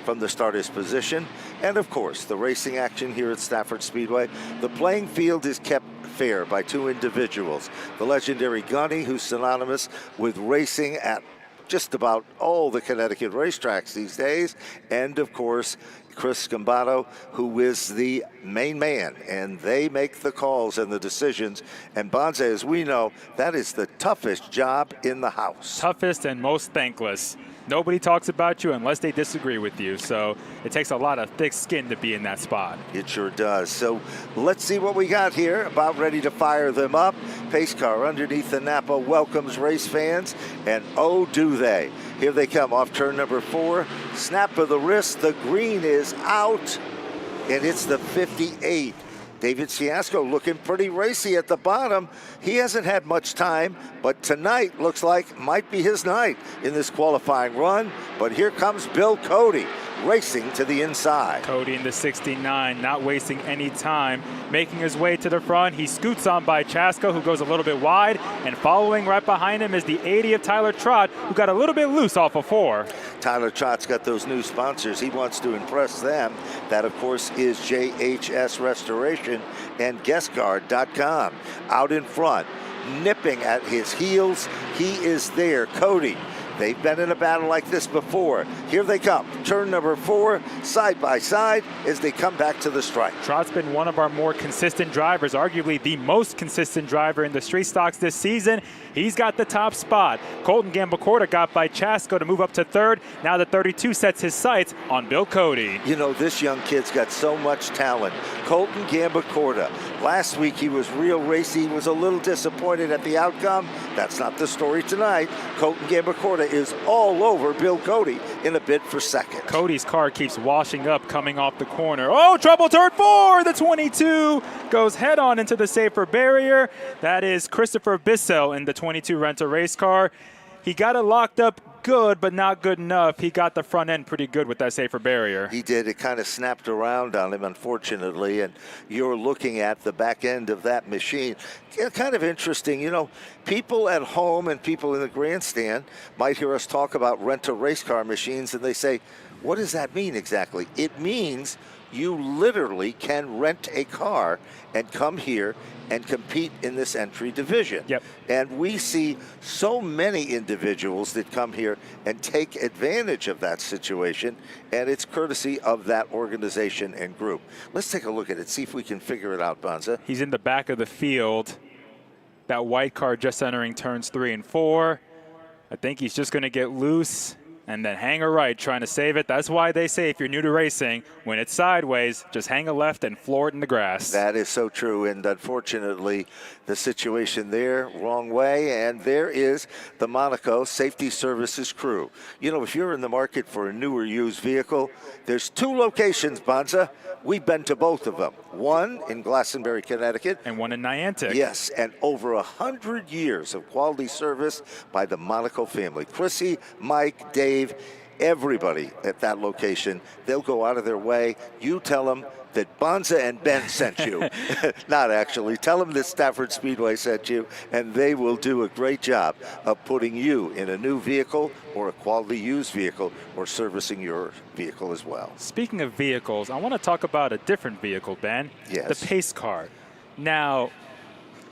from the starter's position. And of course, the racing action here at Stafford Speedway. The playing field is kept fair by 2 individuals. The legendary Gunny, who's synonymous with racing at just about all the Connecticut racetracks these days. And of course, Chris Scambato, who is the main man, and they make the calls and the decisions. And Bonze, as we know, that is the toughest job in the house. Toughest and most thankless. Nobody talks about you unless they disagree with you. So it takes a lot of thick skin to be in that spot. It sure does. So let's see what we got here. About ready to fire them up. Pace car underneath the Napa welcomes race fans. And oh, do they. Here they come off turn number 4. Snap of the wrist. The green is out. And it's the 58. David Ciasco looking pretty racy at the bottom. He hasn't had much time, but tonight looks like might be his night in this qualifying run. But here comes Bill Cody racing to the inside. Cody in the 69, not wasting any time, making his way to the front. He scoots on by Chasko, who goes a little bit wide, and following right behind him is the 80 of Tyler Trott, who got a little bit loose off of 4. Tyler Trott's got those new sponsors. He wants to impress them. That, of course, is JHS Restoration and GuestGuard.com. Out in front, nipping at his heels, he is there. Cody. They've been in a battle like this before. Here they come. Turn number 4, side by side as they come back to the stripe. Trott's been one of our more consistent drivers, arguably the most consistent driver in the street stocks this season. He's got the top spot. Colton Gambacorda got by Chasko to move up to 3rd. Now the 32 sets his sights on Bill Cody. You know, this young kid's got so much talent. Colton Gambacorda. Last week he was real racy. He was a little disappointed at the outcome. That's not the story tonight. Colton Gambacorda is all over Bill Cody in a bid for 2nd. Cody's car keeps washing up coming off the corner. Oh, trouble turn 4! The 22 goes head on into the safer barrier. That is Christopher Bissell in the 22 Rent-A-Race car. He got it locked up good, but not good enough. He got the front end pretty good with that safer barrier. He did. It kind of snapped around on him, unfortunately, and you're looking at the back end of that machine. Kind of interesting. You know, people at home and people in the grandstand might hear us talk about rent-a-race car machines, and they say, what does that mean exactly? It means you literally can rent a car and come here and compete in this entry division. Yep. And we see so many individuals that come here and take advantage of that situation, and it's courtesy of that organization and group. Let's take a look at it, see if we can figure it out, Bonza. He's in the back of the field. That white car just entering turns 3 and 4. I think he's just going to get loose and then hang a right, trying to save it. That's why they say if you're new to racing, when it's sideways, just hang a left and floor it in the grass. That is so true, and unfortunately, the situation there, wrong way, and there is the Monaco Safety Services crew. You know, if you're in the market for a new or used vehicle, there's 2 locations, Bonza. We've been to both of them. One in Glastonbury, Connecticut. And one in Niantic. Yes, and over 100 years of quality service by the Monaco family. Chrissy, Mike, Dave, everybody at that location, they'll go out of their way. You tell them that Bonza and Ben sent you. Not actually. Tell them that Stafford Speedway sent you, and they will do a great job of putting you in a new vehicle or a quality used vehicle or servicing your vehicle as well. Speaking of vehicles, I want to talk about a different vehicle, Ben. Yes. The pace car. Now,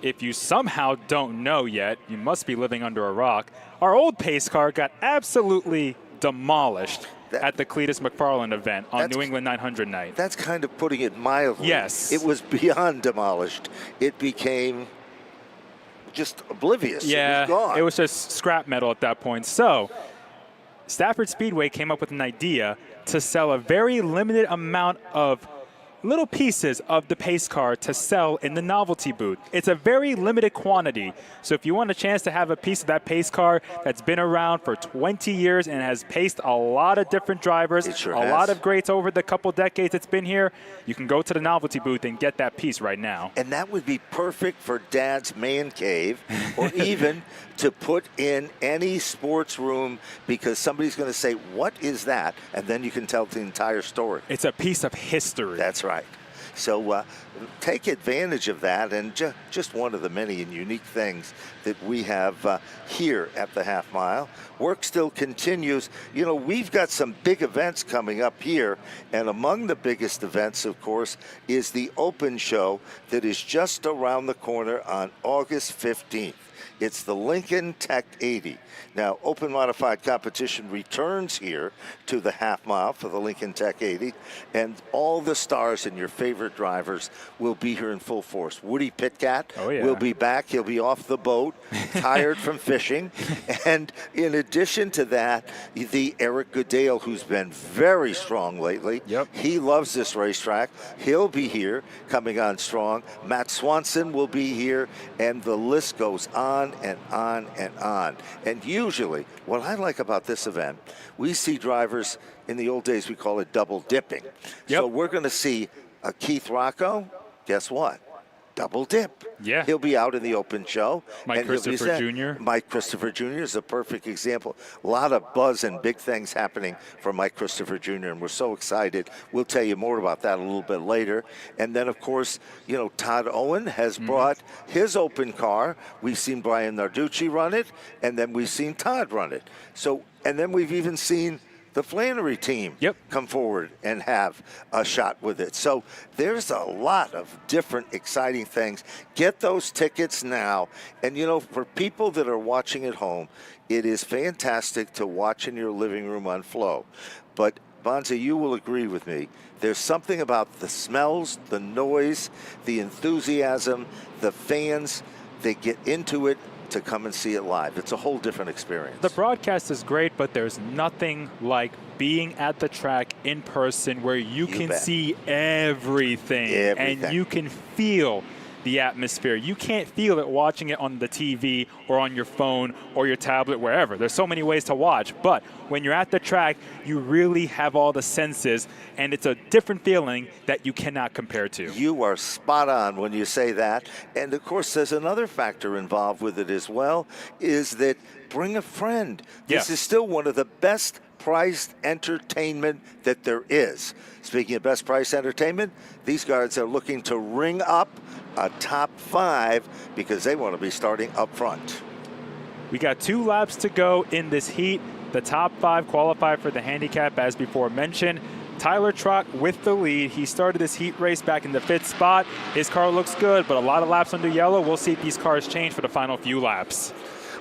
if you somehow don't know yet, you must be living under a rock. Our old pace car got absolutely demolished at the Cletus McFarland event on New England 900 night. That's kind of putting it mildly. Yes. It was beyond demolished. It became just oblivious. Yeah, it was gone. It was just scrap metal at that point. So Stafford Speedway came up with an idea to sell a very limited amount of little pieces of the pace car to sell in the novelty booth. It's a very limited quantity. So if you want a chance to have a piece of that pace car that's been around for 20 years and has paced a lot of different drivers, a lot of greats over the couple decades it's been here, you can go to the novelty booth and get that piece right now. And that would be perfect for Dad's man cave or even to put in any sports room, because somebody's going to say, what is that? And then you can tell the entire story. It's a piece of history. That's right. So take advantage of that, and just one of the many and unique things that we have here at the Half Mile. Work still continues. You know, we've got some big events coming up here, and among the biggest events, of course, is the Open Show that is just around the corner on August 15th. It's the Lincoln Tech 80. Now, open modified competition returns here to the Half Mile for the Lincoln Tech 80, and all the stars and your favorite drivers will be here in full force. Woody Pitcat will be back. He'll be off the boat, tired from fishing. And in addition to that, the Eric Goodale, who's been very strong lately. He loves this racetrack. He'll be here coming on strong. Matt Swanson will be here, and the list goes on and on and on. And usually, what I like about this event, we see drivers, in the old days we call it double dipping. So we're going to see a Keith Rocco, guess what? Double dip. Yeah. He'll be out in the Open Show. Mike Christopher Jr. Mike Christopher Jr. is a perfect example. A lot of buzz and big things happening for Mike Christopher Jr., and we're so excited. We'll tell you more about that a little bit later. And then, of course, you know, Todd Owen has brought his open car. We've seen Brian Narducci run it, and then we've seen Todd run it. So, and then we've even seen the Flannery team come forward and have a shot with it. So there's a lot of different exciting things. Get those tickets now. And, you know, for people that are watching at home, it is fantastic to watch in your living room on Flo. But, Bonza, you will agree with me. There's something about the smells, the noise, the enthusiasm, the fans that get into it to come and see it live. It's a whole different experience. The broadcast is great, but there's nothing like being at the track in person where you can see everything and you can feel the atmosphere. You can't feel it watching it on the TV or on your phone or your tablet, wherever. There's so many ways to watch, but when you're at the track, you really have all the senses, and it's a different feeling that you cannot compare to. You are spot on when you say that. And of course, there's another factor involved with it as well, is that bring a friend. This is still one of the best priced entertainment that there is. Speaking of best price entertainment, these guys are looking to ring up a top 5 because they want to be starting up front. We got 2 laps to go in this heat. The top 5 qualify for the handicap, as before mentioned. Tyler Trott with the lead. He started this heat race back in the 5th spot. His car looks good, but a lot of laps under yellow. We'll see if these cars change for the final few laps.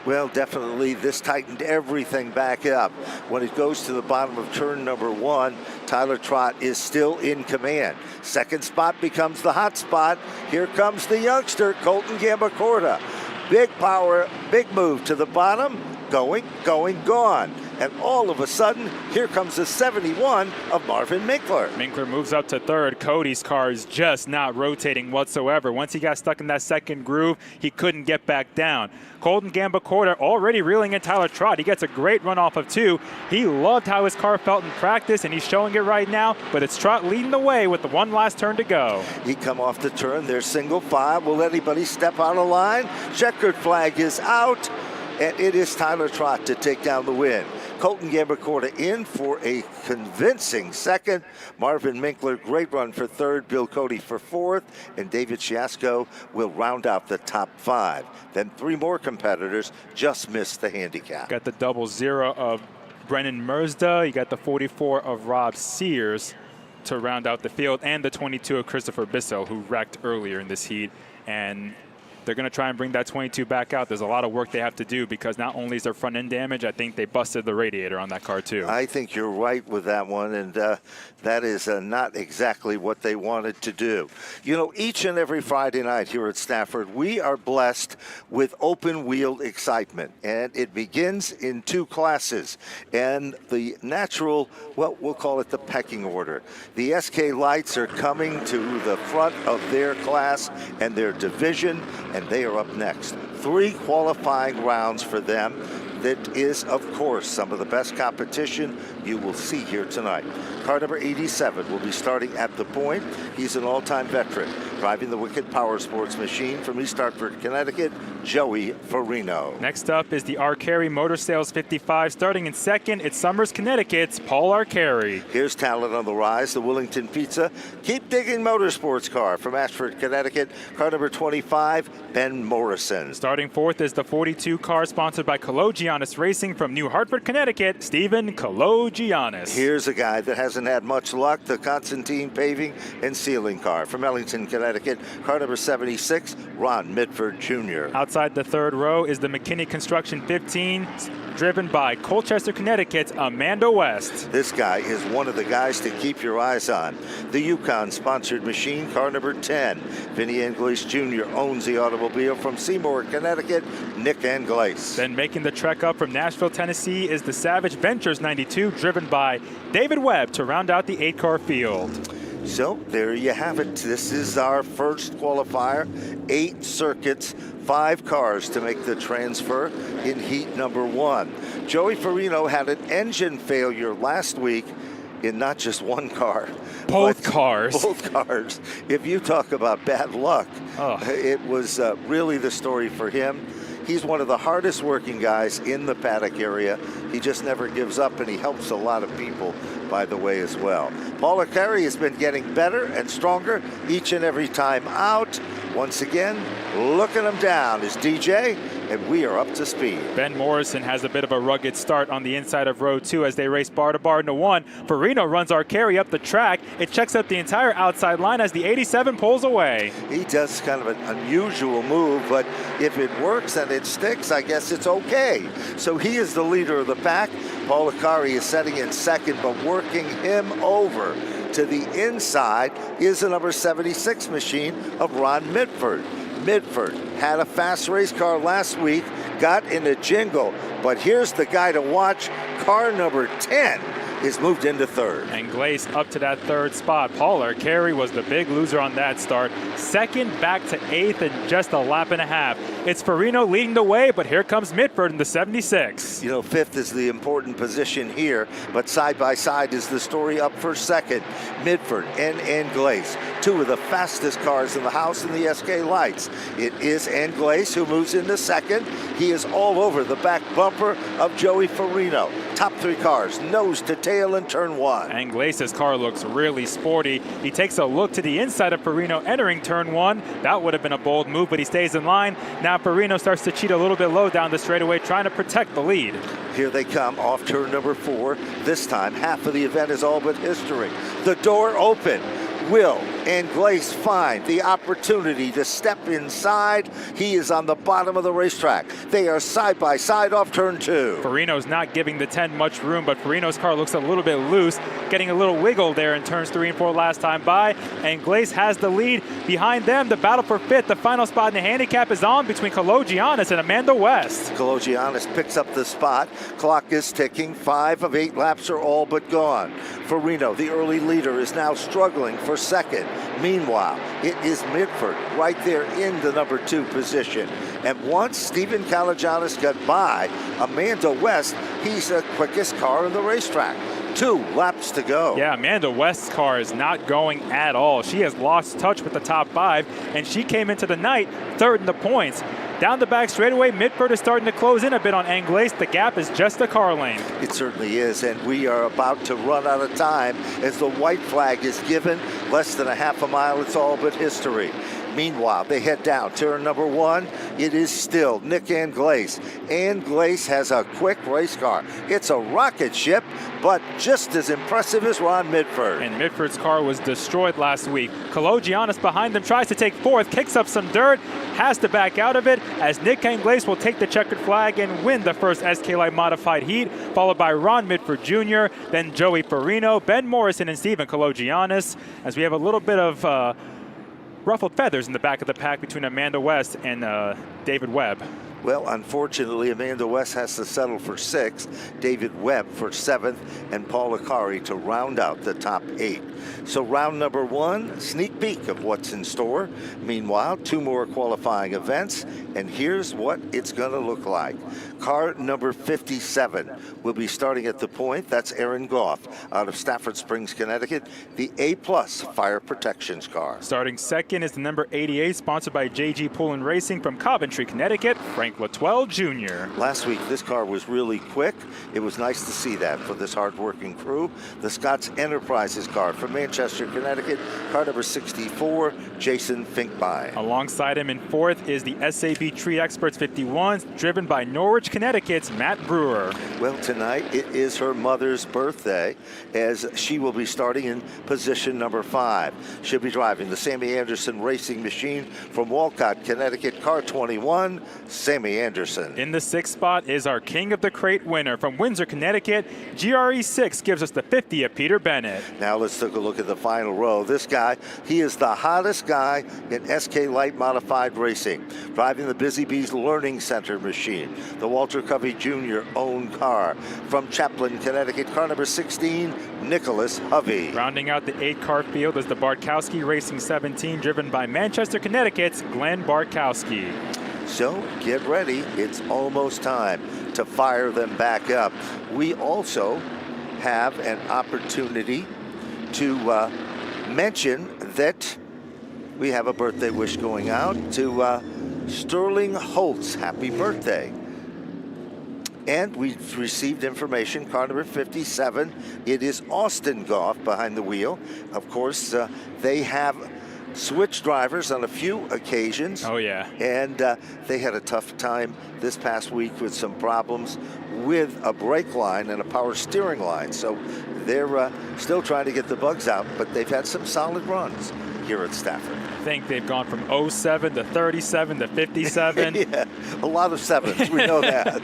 Well, definitely this tightened everything back up. When it goes to the bottom of turn number 1, Tyler Trott is still in command. 2nd spot becomes the hot spot. Here comes the youngster, Colton Gambacorta. Big power, big move to the bottom, going, gone. And all of a sudden, here comes the 71 of Marvin Minkler. Minkler moves up to 3rd. Cody's car is just not rotating whatsoever. Once he got stuck in that 2nd groove, he couldn't get back down. Colton Gambacorta already reeling in Tyler Trott. He gets a great run off of 2. He loved how his car felt in practice, and he's showing it right now, but it's Trott leading the way with the one last turn to go. He come off the turn. There's single file. Will anybody step out of line? Checkered flag is out, and it is Tyler Trott to take down the win. Colton Gambacorta in for a convincing 2nd. Marvin Minkler, great run for 3rd. Bill Cody for 4th. And David Chiasco will round out the top 5. Then 3 more competitors just missed the handicap. Got the 00 of Brennan Mersda. You got the 44 of Rob Sears to round out the field, and the 22 of Christopher Bissell, who wrecked earlier in this heat. And they're going to try and bring that 22 back out. There's a lot of work they have to do because not only is there front end damage, I think they busted the radiator on that car too. I think you're right with that one, and that is not exactly what they wanted to do. You know, each and every Friday night here at Stafford, we are blessed with open-wheel excitement, and it begins in 2 classes. And the natural, well, we'll call it the pecking order. The SK Lights are coming to the front of their class and their division, and they are up next. 3 qualifying rounds for them. That is, of course, some of the best competition you will see here tonight. Car number 87 will be starting at the point. He's an all-time veteran, driving the Wicked Power Sports machine from East Hartford, Connecticut, Joey Farino. Next up is the Arcari Motor Sales 55. Starting in 2nd, it's Summers, Connecticut's Paul Arcari. Here's talent on the rise, the Willington Pizza. Keep digging motorsports car from Ashford, Connecticut. Car number 25, Ben Morrison. Starting 4th is the 42 car sponsored by Cologianis Racing from New Hartford, Connecticut, Stephen Cologianis. Here's a guy that hasn't had much luck, the Constantine Paving and Sealing car from Ellington, Connecticut. Car number 76, Ron Mitford Jr. Outside the 3rd row is the McKinney Construction 15, driven by Colchester, Connecticut's Amanda West. This guy is one of the guys to keep your eyes on. The Yukon sponsored machine, car number 10. Vinny Anglace Jr. owns the automobile from Seymour, Connecticut, Nick Anglace. Then making the trek up from Nashville, Tennessee is the Savage Ventures 92, driven by David Webb to round out the 8-car field. So there you have it. This is our first qualifier. 8 circuits, 5 cars to make the transfer in heat number 1. Joey Farino had an engine failure last week in not just one car. Both cars. Both cars. If you talk about bad luck, it was really the story for him. He's one of the hardest working guys in the paddock area. He just never gives up, and he helps a lot of people, by the way, as well. Paul Arcari has been getting better and stronger each and every time out. Once again, looking him down is DJ, and we are up to speed. Ben Morrison has a bit of a rugged start on the inside of row 2 as they race bar to bar into 1. Farino runs Arcari up the track. It checks up the entire outside line as the 87 pulls away. He does kind of an unusual move, but if it works and it sticks, I guess it's okay. So he is the leader of the pack. Paul Arcari is setting in 2nd, but working him over to the inside is the number 76 machine of Ron Mitford. Mitford had a fast race car last week, got in a jingle, but here's the guy to watch, car number 10. is moved into third. And Glaze up to that third spot. Pollard Carey was the big loser on that start. Second back to eighth in just a lap and a half. It's Farino leading the way, but here comes Mitford in the 76. You know, fifth is the important position here, but side by side is the story up for second. Mitford and Glaze, two of the fastest cars in the house in the SK Lights. It is Glaze who moves into second. He is all over the back bumper of Joey Farino. Top three cars, nose to tail in turn one. And Glaze's car looks really sporty. He takes a look to the inside of Farino entering turn one. That would have been a bold move, but he stays in line. Now Farino starts to cheat a little bit low down the straightaway, trying to protect the lead. Here they come off turn number 4. This time, half of the event is all but history. The door open. Will Glaze find the opportunity to step inside? He is on the bottom of the racetrack. They are side by side off turn 2. Farino's not giving the 10 much room, but Farino's car looks a little bit loose, getting a little wiggle there in turns 3 and 4 last time by. And Glaze has the lead. Behind them, the battle for fifth. The final spot in the handicap is on between Kalogiannis and Amanda West. Kalogiannis picks up the spot. Clock is ticking. 5 of 8 laps are all but gone. Farino, the early leader, is now struggling for second. Meanwhile, it is Mitford right there in the number 2 position. And once Stephen Kalogiannis got by Amanda West, he's the quickest car in the racetrack. 2 laps to go. Yeah, Amanda West's car is not going at all. She has lost touch with the top 5, and she came into the night third in the points. Down the back straightaway, Mitford is starting to close in a bit on Glaze. The gap is just a car length. It certainly is, and we are about to run out of time as the white flag is given. Less than a half a mile, it's all but history. Meanwhile, they head down turn number 1. It is still Nick Glaze. Glaze has a quick race car. It's a rocket ship, but just as impressive as Ron Mitford. And Mitford's car was destroyed last week. Kalogiannis behind them tries to take fourth, kicks up some dirt, has to back out of it, as Nick Glaze will take the checkered flag and win the first SK Light modified heat, followed by Ron Mitford Jr., then Joey Farino, Ben Morrison, and Stephen Kalogiannis, as we have a little bit of ruffled feathers in the back of the pack between Amanda West and David Webb. Well, unfortunately, Amanda West has to settle for 6th, David Webb for 7th, and Paul Akari to round out the top 8. So round number 1, sneak peek of what's in store. Meanwhile, 2 more qualifying events, and here's what it's going to look like. Car number 57 will be starting at the point. That's Aaron Goff out of Stafford Springs, Connecticut, the A-plus fire protections car. Starting second is the number 88, sponsored by JG Poulin Racing from Coventry, Connecticut, Frank Latwell Jr. Last week, this car was really quick. It was nice to see that for this hard-working crew. The Scott's Enterprises car from Manchester, Connecticut, car number 64, Jason Finkbein. Alongside him in fourth is the SAB Tree Experts 51, driven by Norwich, Connecticut's Matt Brewer. Well, tonight it is her mother's birthday, as she will be starting in position number 5. She'll be driving the Sammy Anderson racing machine from Walcott, Connecticut, car 21, Sammy Anderson. In the 6th spot is our King of the Crate winner from Windsor, Connecticut. GRE 6 gives us the 50 of Peter Bennett. Now let's take a look at the final row. This guy, he is the hottest guy in SK Light Modified Racing, driving the Busy Bees Learning Center machine, the Walter Covey Jr. owned car from Chaplin, Connecticut, car number 16, Nicholas Hovey. Rounding out the 8-car field is the Bartkowski Racing 17, driven by Manchester, Connecticut's Glenn Bartkowski. So get ready, it's almost time to fire them back up. We also have an opportunity to mention that we have a birthday wish going out to Sterling Holtz. Happy birthday. And we've received information, car number 57. It is Austin Goff behind the wheel. Of course, they have switched drivers on a few occasions. Oh, yeah. And they had a tough time this past week with some problems with a brake line and a power steering line. So they're still trying to get the bugs out, but they've had some solid runs here at Stafford. I think they've gone from 07 to 37 to 57. Yeah, a lot of 7s, we know that.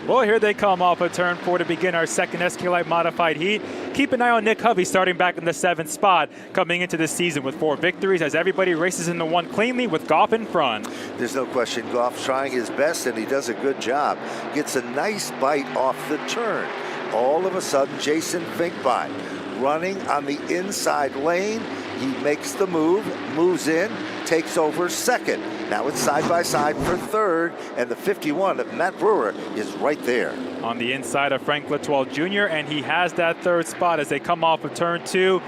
Well, here they come off of turn 4 to begin our second SK Light Modified heat. Keep an eye on Nick Hovey starting back in the 7th spot, coming into this season with 4 victories as everybody races into one cleanly with Goff in front. There's no question Goff's trying his best, and he does a good job. Gets a nice bite off the turn. all of a sudden, Jason Finkbein running on the inside lane. He makes the move, moves in, takes over second. Now it's side by side for third, and the 51 of Matt Brewer is right there. On the inside of Frank Latoile Jr., and he has that third spot as they come off of turn 2.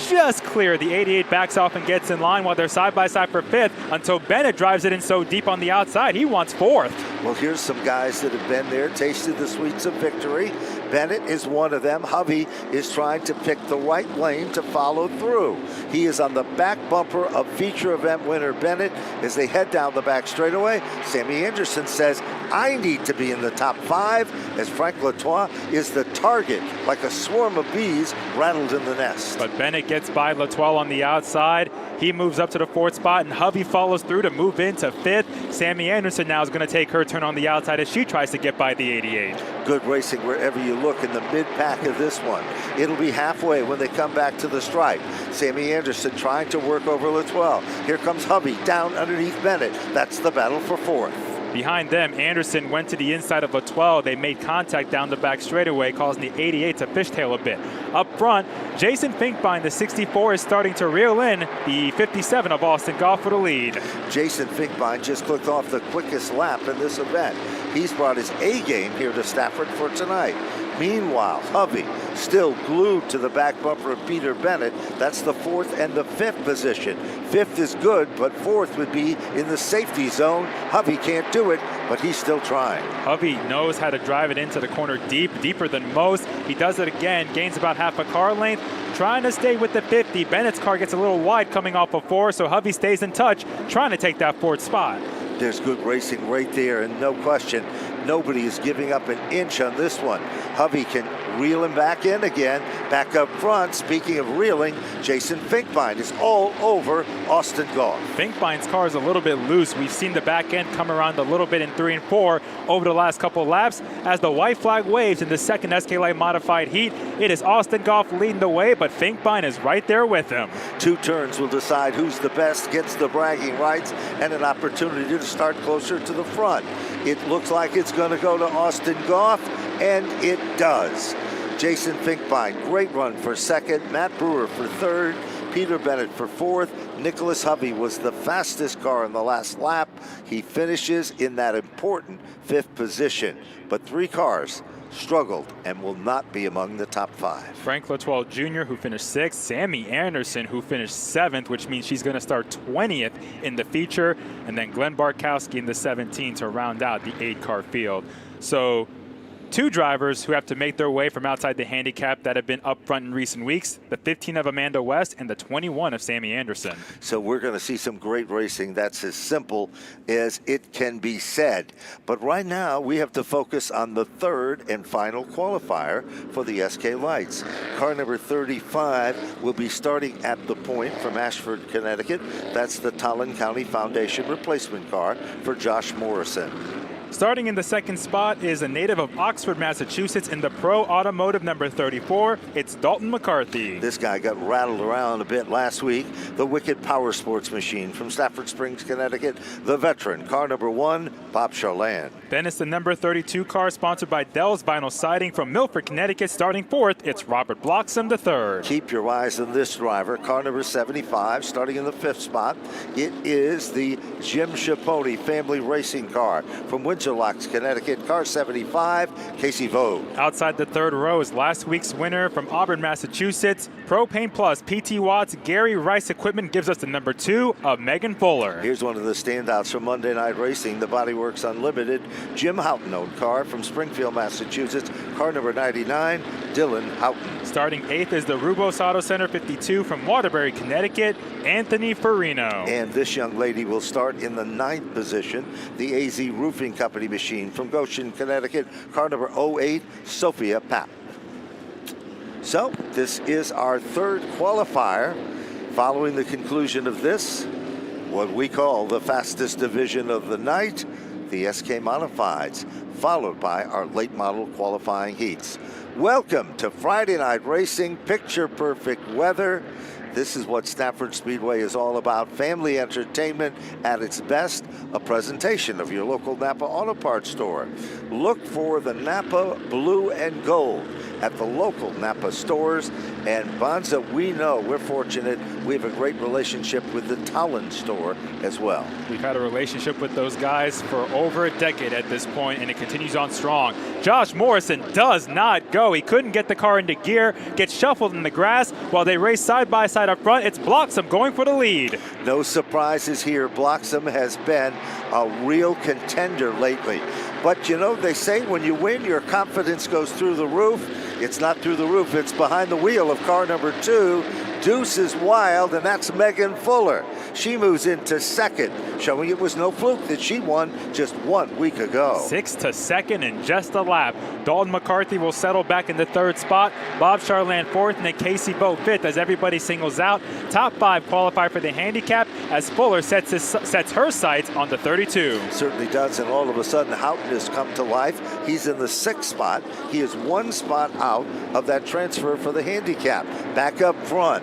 Just clear. The 88 backs off and gets in line while they're side by side for 5th until Bennett drives it in so deep on the outside. He wants 4th. Well, here's some guys that have been there, tasted the sweets of victory. Bennett is one of them. Hovey is trying to pick the right lane to follow through. He is on the back bumper of feature event winner Bennett as they head down the back straightaway. Sammy Anderson says, I need to be in the top 5 as Frank Latoile is the target, like a swarm of bees rattled in the nest. But Bennett gets by Latoile on the outside. He moves up to the 4th spot, and Hovey follows through to move into 5th. Sammy Anderson now is going to take her turn on the outside as she tries to get by the 88. Good racing wherever you look in the mid-pack of this one. It'll be halfway when they come back to the stripe. Sammy Anderson trying to work over Latoile. Here comes Hovey down underneath Bennett. That's the battle for 4th. Behind them, Anderson went to the inside of Latoile. They made contact down the back straightaway, causing the 88 to fishtail a bit. Up front, Jason Finkbein, the 64, is starting to reel in the 57 of Austin Goff for the lead. Jason Finkbein just clicked off the quickest lap in this event. He's brought his A game here to Stafford for tonight. Meanwhile, Hovey still glued to the back bumper of Peter Bennett. That's the 4th and the 5th position. 5th is good, but 4th would be in the safety zone. Hovey can't do it, but he's still trying. Hovey knows how to drive it into the corner deeper than most. He does it again, gains about half a car length, trying to stay with the 50. Bennett's car gets a little wide coming off of 4, so Hovey stays in touch, trying to take that 4th spot. There's good racing right there, and no question, nobody is giving up an inch on this one. Hovey can reel him back in again, back up front. Speaking of reeling, Jason Finkbein is all over Austin Goff. Finkbein's car is a little bit loose. We've seen the back end come around a little bit in 3 and 4 over the last couple of laps. As the white flag waves in the second SK Light modified heat, it is Austin Goff leading the way, but Finkbein is right there with him. 2 turns will decide who's the best, gets the bragging rights, and an opportunity to start closer to the front. It looks like it's going to go to Austin Goff, and it does. Jason Finkbein, great run for 2nd. Matt Brewer for 3rd. Peter Bennett for 4th. Nicholas Hovey was the fastest car in the last lap. He finishes in that important 5th position. But 3 cars struggled and will not be among the top 5. Frank Latoile Jr., who finished 6th. Sammy Anderson, who finished 7th, which means she's going to start 20th in the feature. And then Glenn Barkowski in the 17 to round out the 8-car field. So 2 drivers who have to make their way from outside the handicap that have been up front in recent weeks, the 15 of Amanda West and the 21 of Sammy Anderson. So we're going to see some great racing. That's as simple as it can be said. But right now, we have to focus on the 3rd and final qualifier for the SK Lights. Car number 35 will be starting at the point from Ashford, Connecticut. That's the Tolland County Foundation replacement car for Josh Morrison. Starting in the 2nd spot is a native of Oxford, Massachusetts in the Pro Automotive number 34. It's Dalton McCarthy. This guy got rattled around a bit last week. The Wicked Power Sports machine from Stafford Springs, Connecticut. The veteran, car number 1, Bob Charland. Then it's the number 32 car sponsored by Dell's Vinyl Siding from Milford, Connecticut. Starting 4th, it's Robert Bloxham III. Keep your eyes on this driver, car number 75, starting in the 5th spot. It is the Jim Schapone family racing car from Windsor Locks, Connecticut, car 75, Casey Vogue. Outside the 3rd row is last week's winner from Auburn, Massachusetts. Propane Plus PT Watts Gary Rice Equipment gives us the number 2 of Megan Fuller. Here's one of the standouts from Monday Night Racing, the Bodyworks Unlimited Jim Houghton owned car from Springfield, Massachusetts, car number 99, Dylan Houghton. Starting 8th is the Rubos Auto Center 52 from Waterbury, Connecticut, Anthony Farino. And this young lady will start in the 9th position, the AZ Roofing Company machine from Goshen, Connecticut, car number 08, Sophia Papp. So this is our 3rd qualifier. Following the conclusion of this, what we call the fastest division of the night, the SK Modifieds, followed by our late model qualifying heats. Welcome to Friday Night Racing, picture perfect weather. This is what Stafford Speedway is all about. Family entertainment at its best. A presentation of your local Napa Auto Parts store. Look for the Napa Blue and Gold at the local Napa stores. And Bonza, we know we're fortunate. We have a great relationship with the Towland store as well. We've had a relationship with those guys for over a decade at this point, and it continues on strong. Josh Morrison does not go. He couldn't get the car into gear, gets shuffled in the grass while they race side by side up front. It's Bloxham going for the lead. No surprises here. Bloxham has been a real contender lately. But you know, they say when you win, your confidence goes through the roof. It's not through the roof, it's behind the wheel of car number 2. Deuce is Wild, and that's Megan Fuller. She moves into second, showing it was no fluke that she won just 1 week ago. 6 to second in just a lap. Dalton McCarthy will settle back in the 3rd spot. Bob Charland 4th, and then Casey Boat 5th as everybody singles out. Top 5 qualify for the handicap as Fuller sets her sights on the 32. Certainly does, and all of a sudden Houghton has come to life. He's in the 6th spot. He is 1 spot out of that transfer for the handicap. Back up front,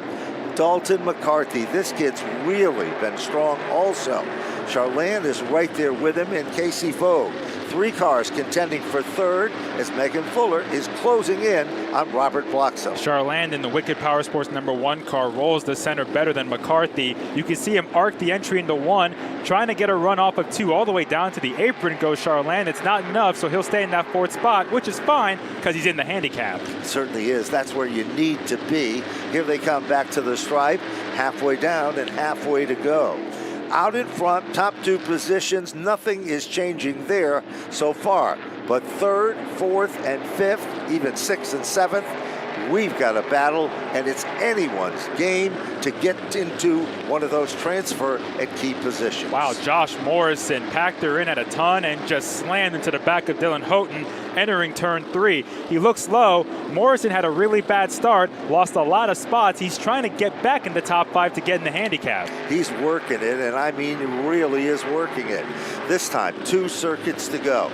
Dalton McCarthy. This kid's really been strong also. Charland is right there with him, and Casey Vogue. 3 cars contending for 3rd as Megan Fuller is closing in on Robert Bloxham. Charland in the Wicked Power Sports number 1 car rolls the center better than McCarthy. You can see him arc the entry into 1, trying to get a run off of 2 all the way down to the apron goes Charland. It's not enough, so he'll stay in that 4th spot, which is fine because he's in the handicap. It certainly is. That's where you need to be. Here they come back to the stripe, halfway down and halfway to go. Out in front, top 2 positions, nothing is changing there so far. But 3rd, 4th, and 5th, even 6th and 7th, we've got a battle, and it's anyone's game to get into one of those transfer and key positions. Wow, Josh Morrison packed her in at a ton and just slammed into the back of Dylan Houghton, entering turn 3. He looks low. Morrison had a really bad start, lost a lot of spots. He's trying to get back in the top 5 to get in the handicap. He's working it, and I mean he really is working it. This time, 2 circuits to go.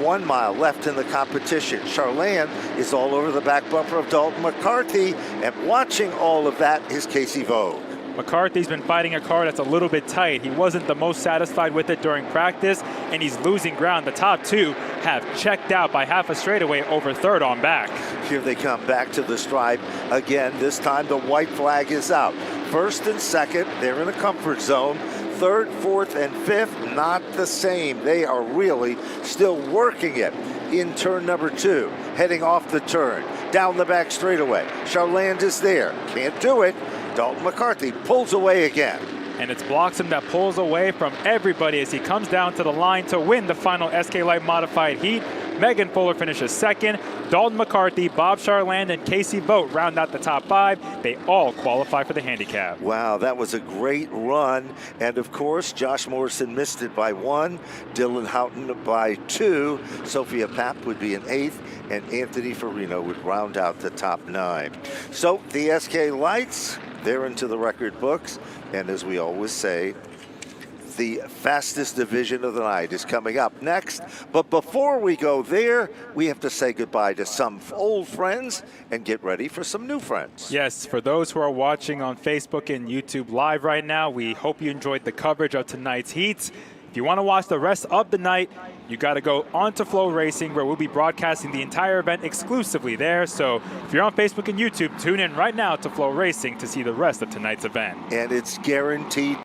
1 mile left in the competition. Charland is all over the back bumper of Dalton McCarthy, and watching all of that is Casey Vogue. McCarthy's been fighting a car that's a little bit tight. He wasn't the most satisfied with it during practice, and he's losing ground. The top 2 have checked out by half a straightaway over 3rd on back. Here they come back to the stripe again. This time the white flag is out. 1st and 2nd, they're in a comfort zone. 3rd, 4th, and 5th, not the same. They are really still working it in turn number 2. Heading off the turn, down the back straightaway. Charland is there, can't do it. Dalton McCarthy pulls away again. And it's Bloxham that pulls away from everybody as he comes down to the line to win the final SK Light Modified Heat. Megan Fuller finishes 2nd. Dalton McCarthy, Bob Charland, and Casey Vogt round out the top 5. They all qualify for the handicap. Wow, that was a great run. And of course, Josh Morrison missed it by 1. Dylan Houghton by 2. Sophia Papp would be in 8th. And Anthony Farino would round out the top 9. So the SK Lights, they're into the record books. And as we always say, the fastest division of the night is coming up next. But before we go there, we have to say goodbye to some old friends and get ready for some new friends. Yes, for those who are watching on Facebook and YouTube Live right now, we hope you enjoyed the coverage of tonight's heats. If you want to watch the rest of the night, you got to go on to FloRacing, where we'll be broadcasting the entire event exclusively there. So if you're on Facebook and YouTube, tune in right now to FloRacing to see the rest of tonight's event. And it's guaranteed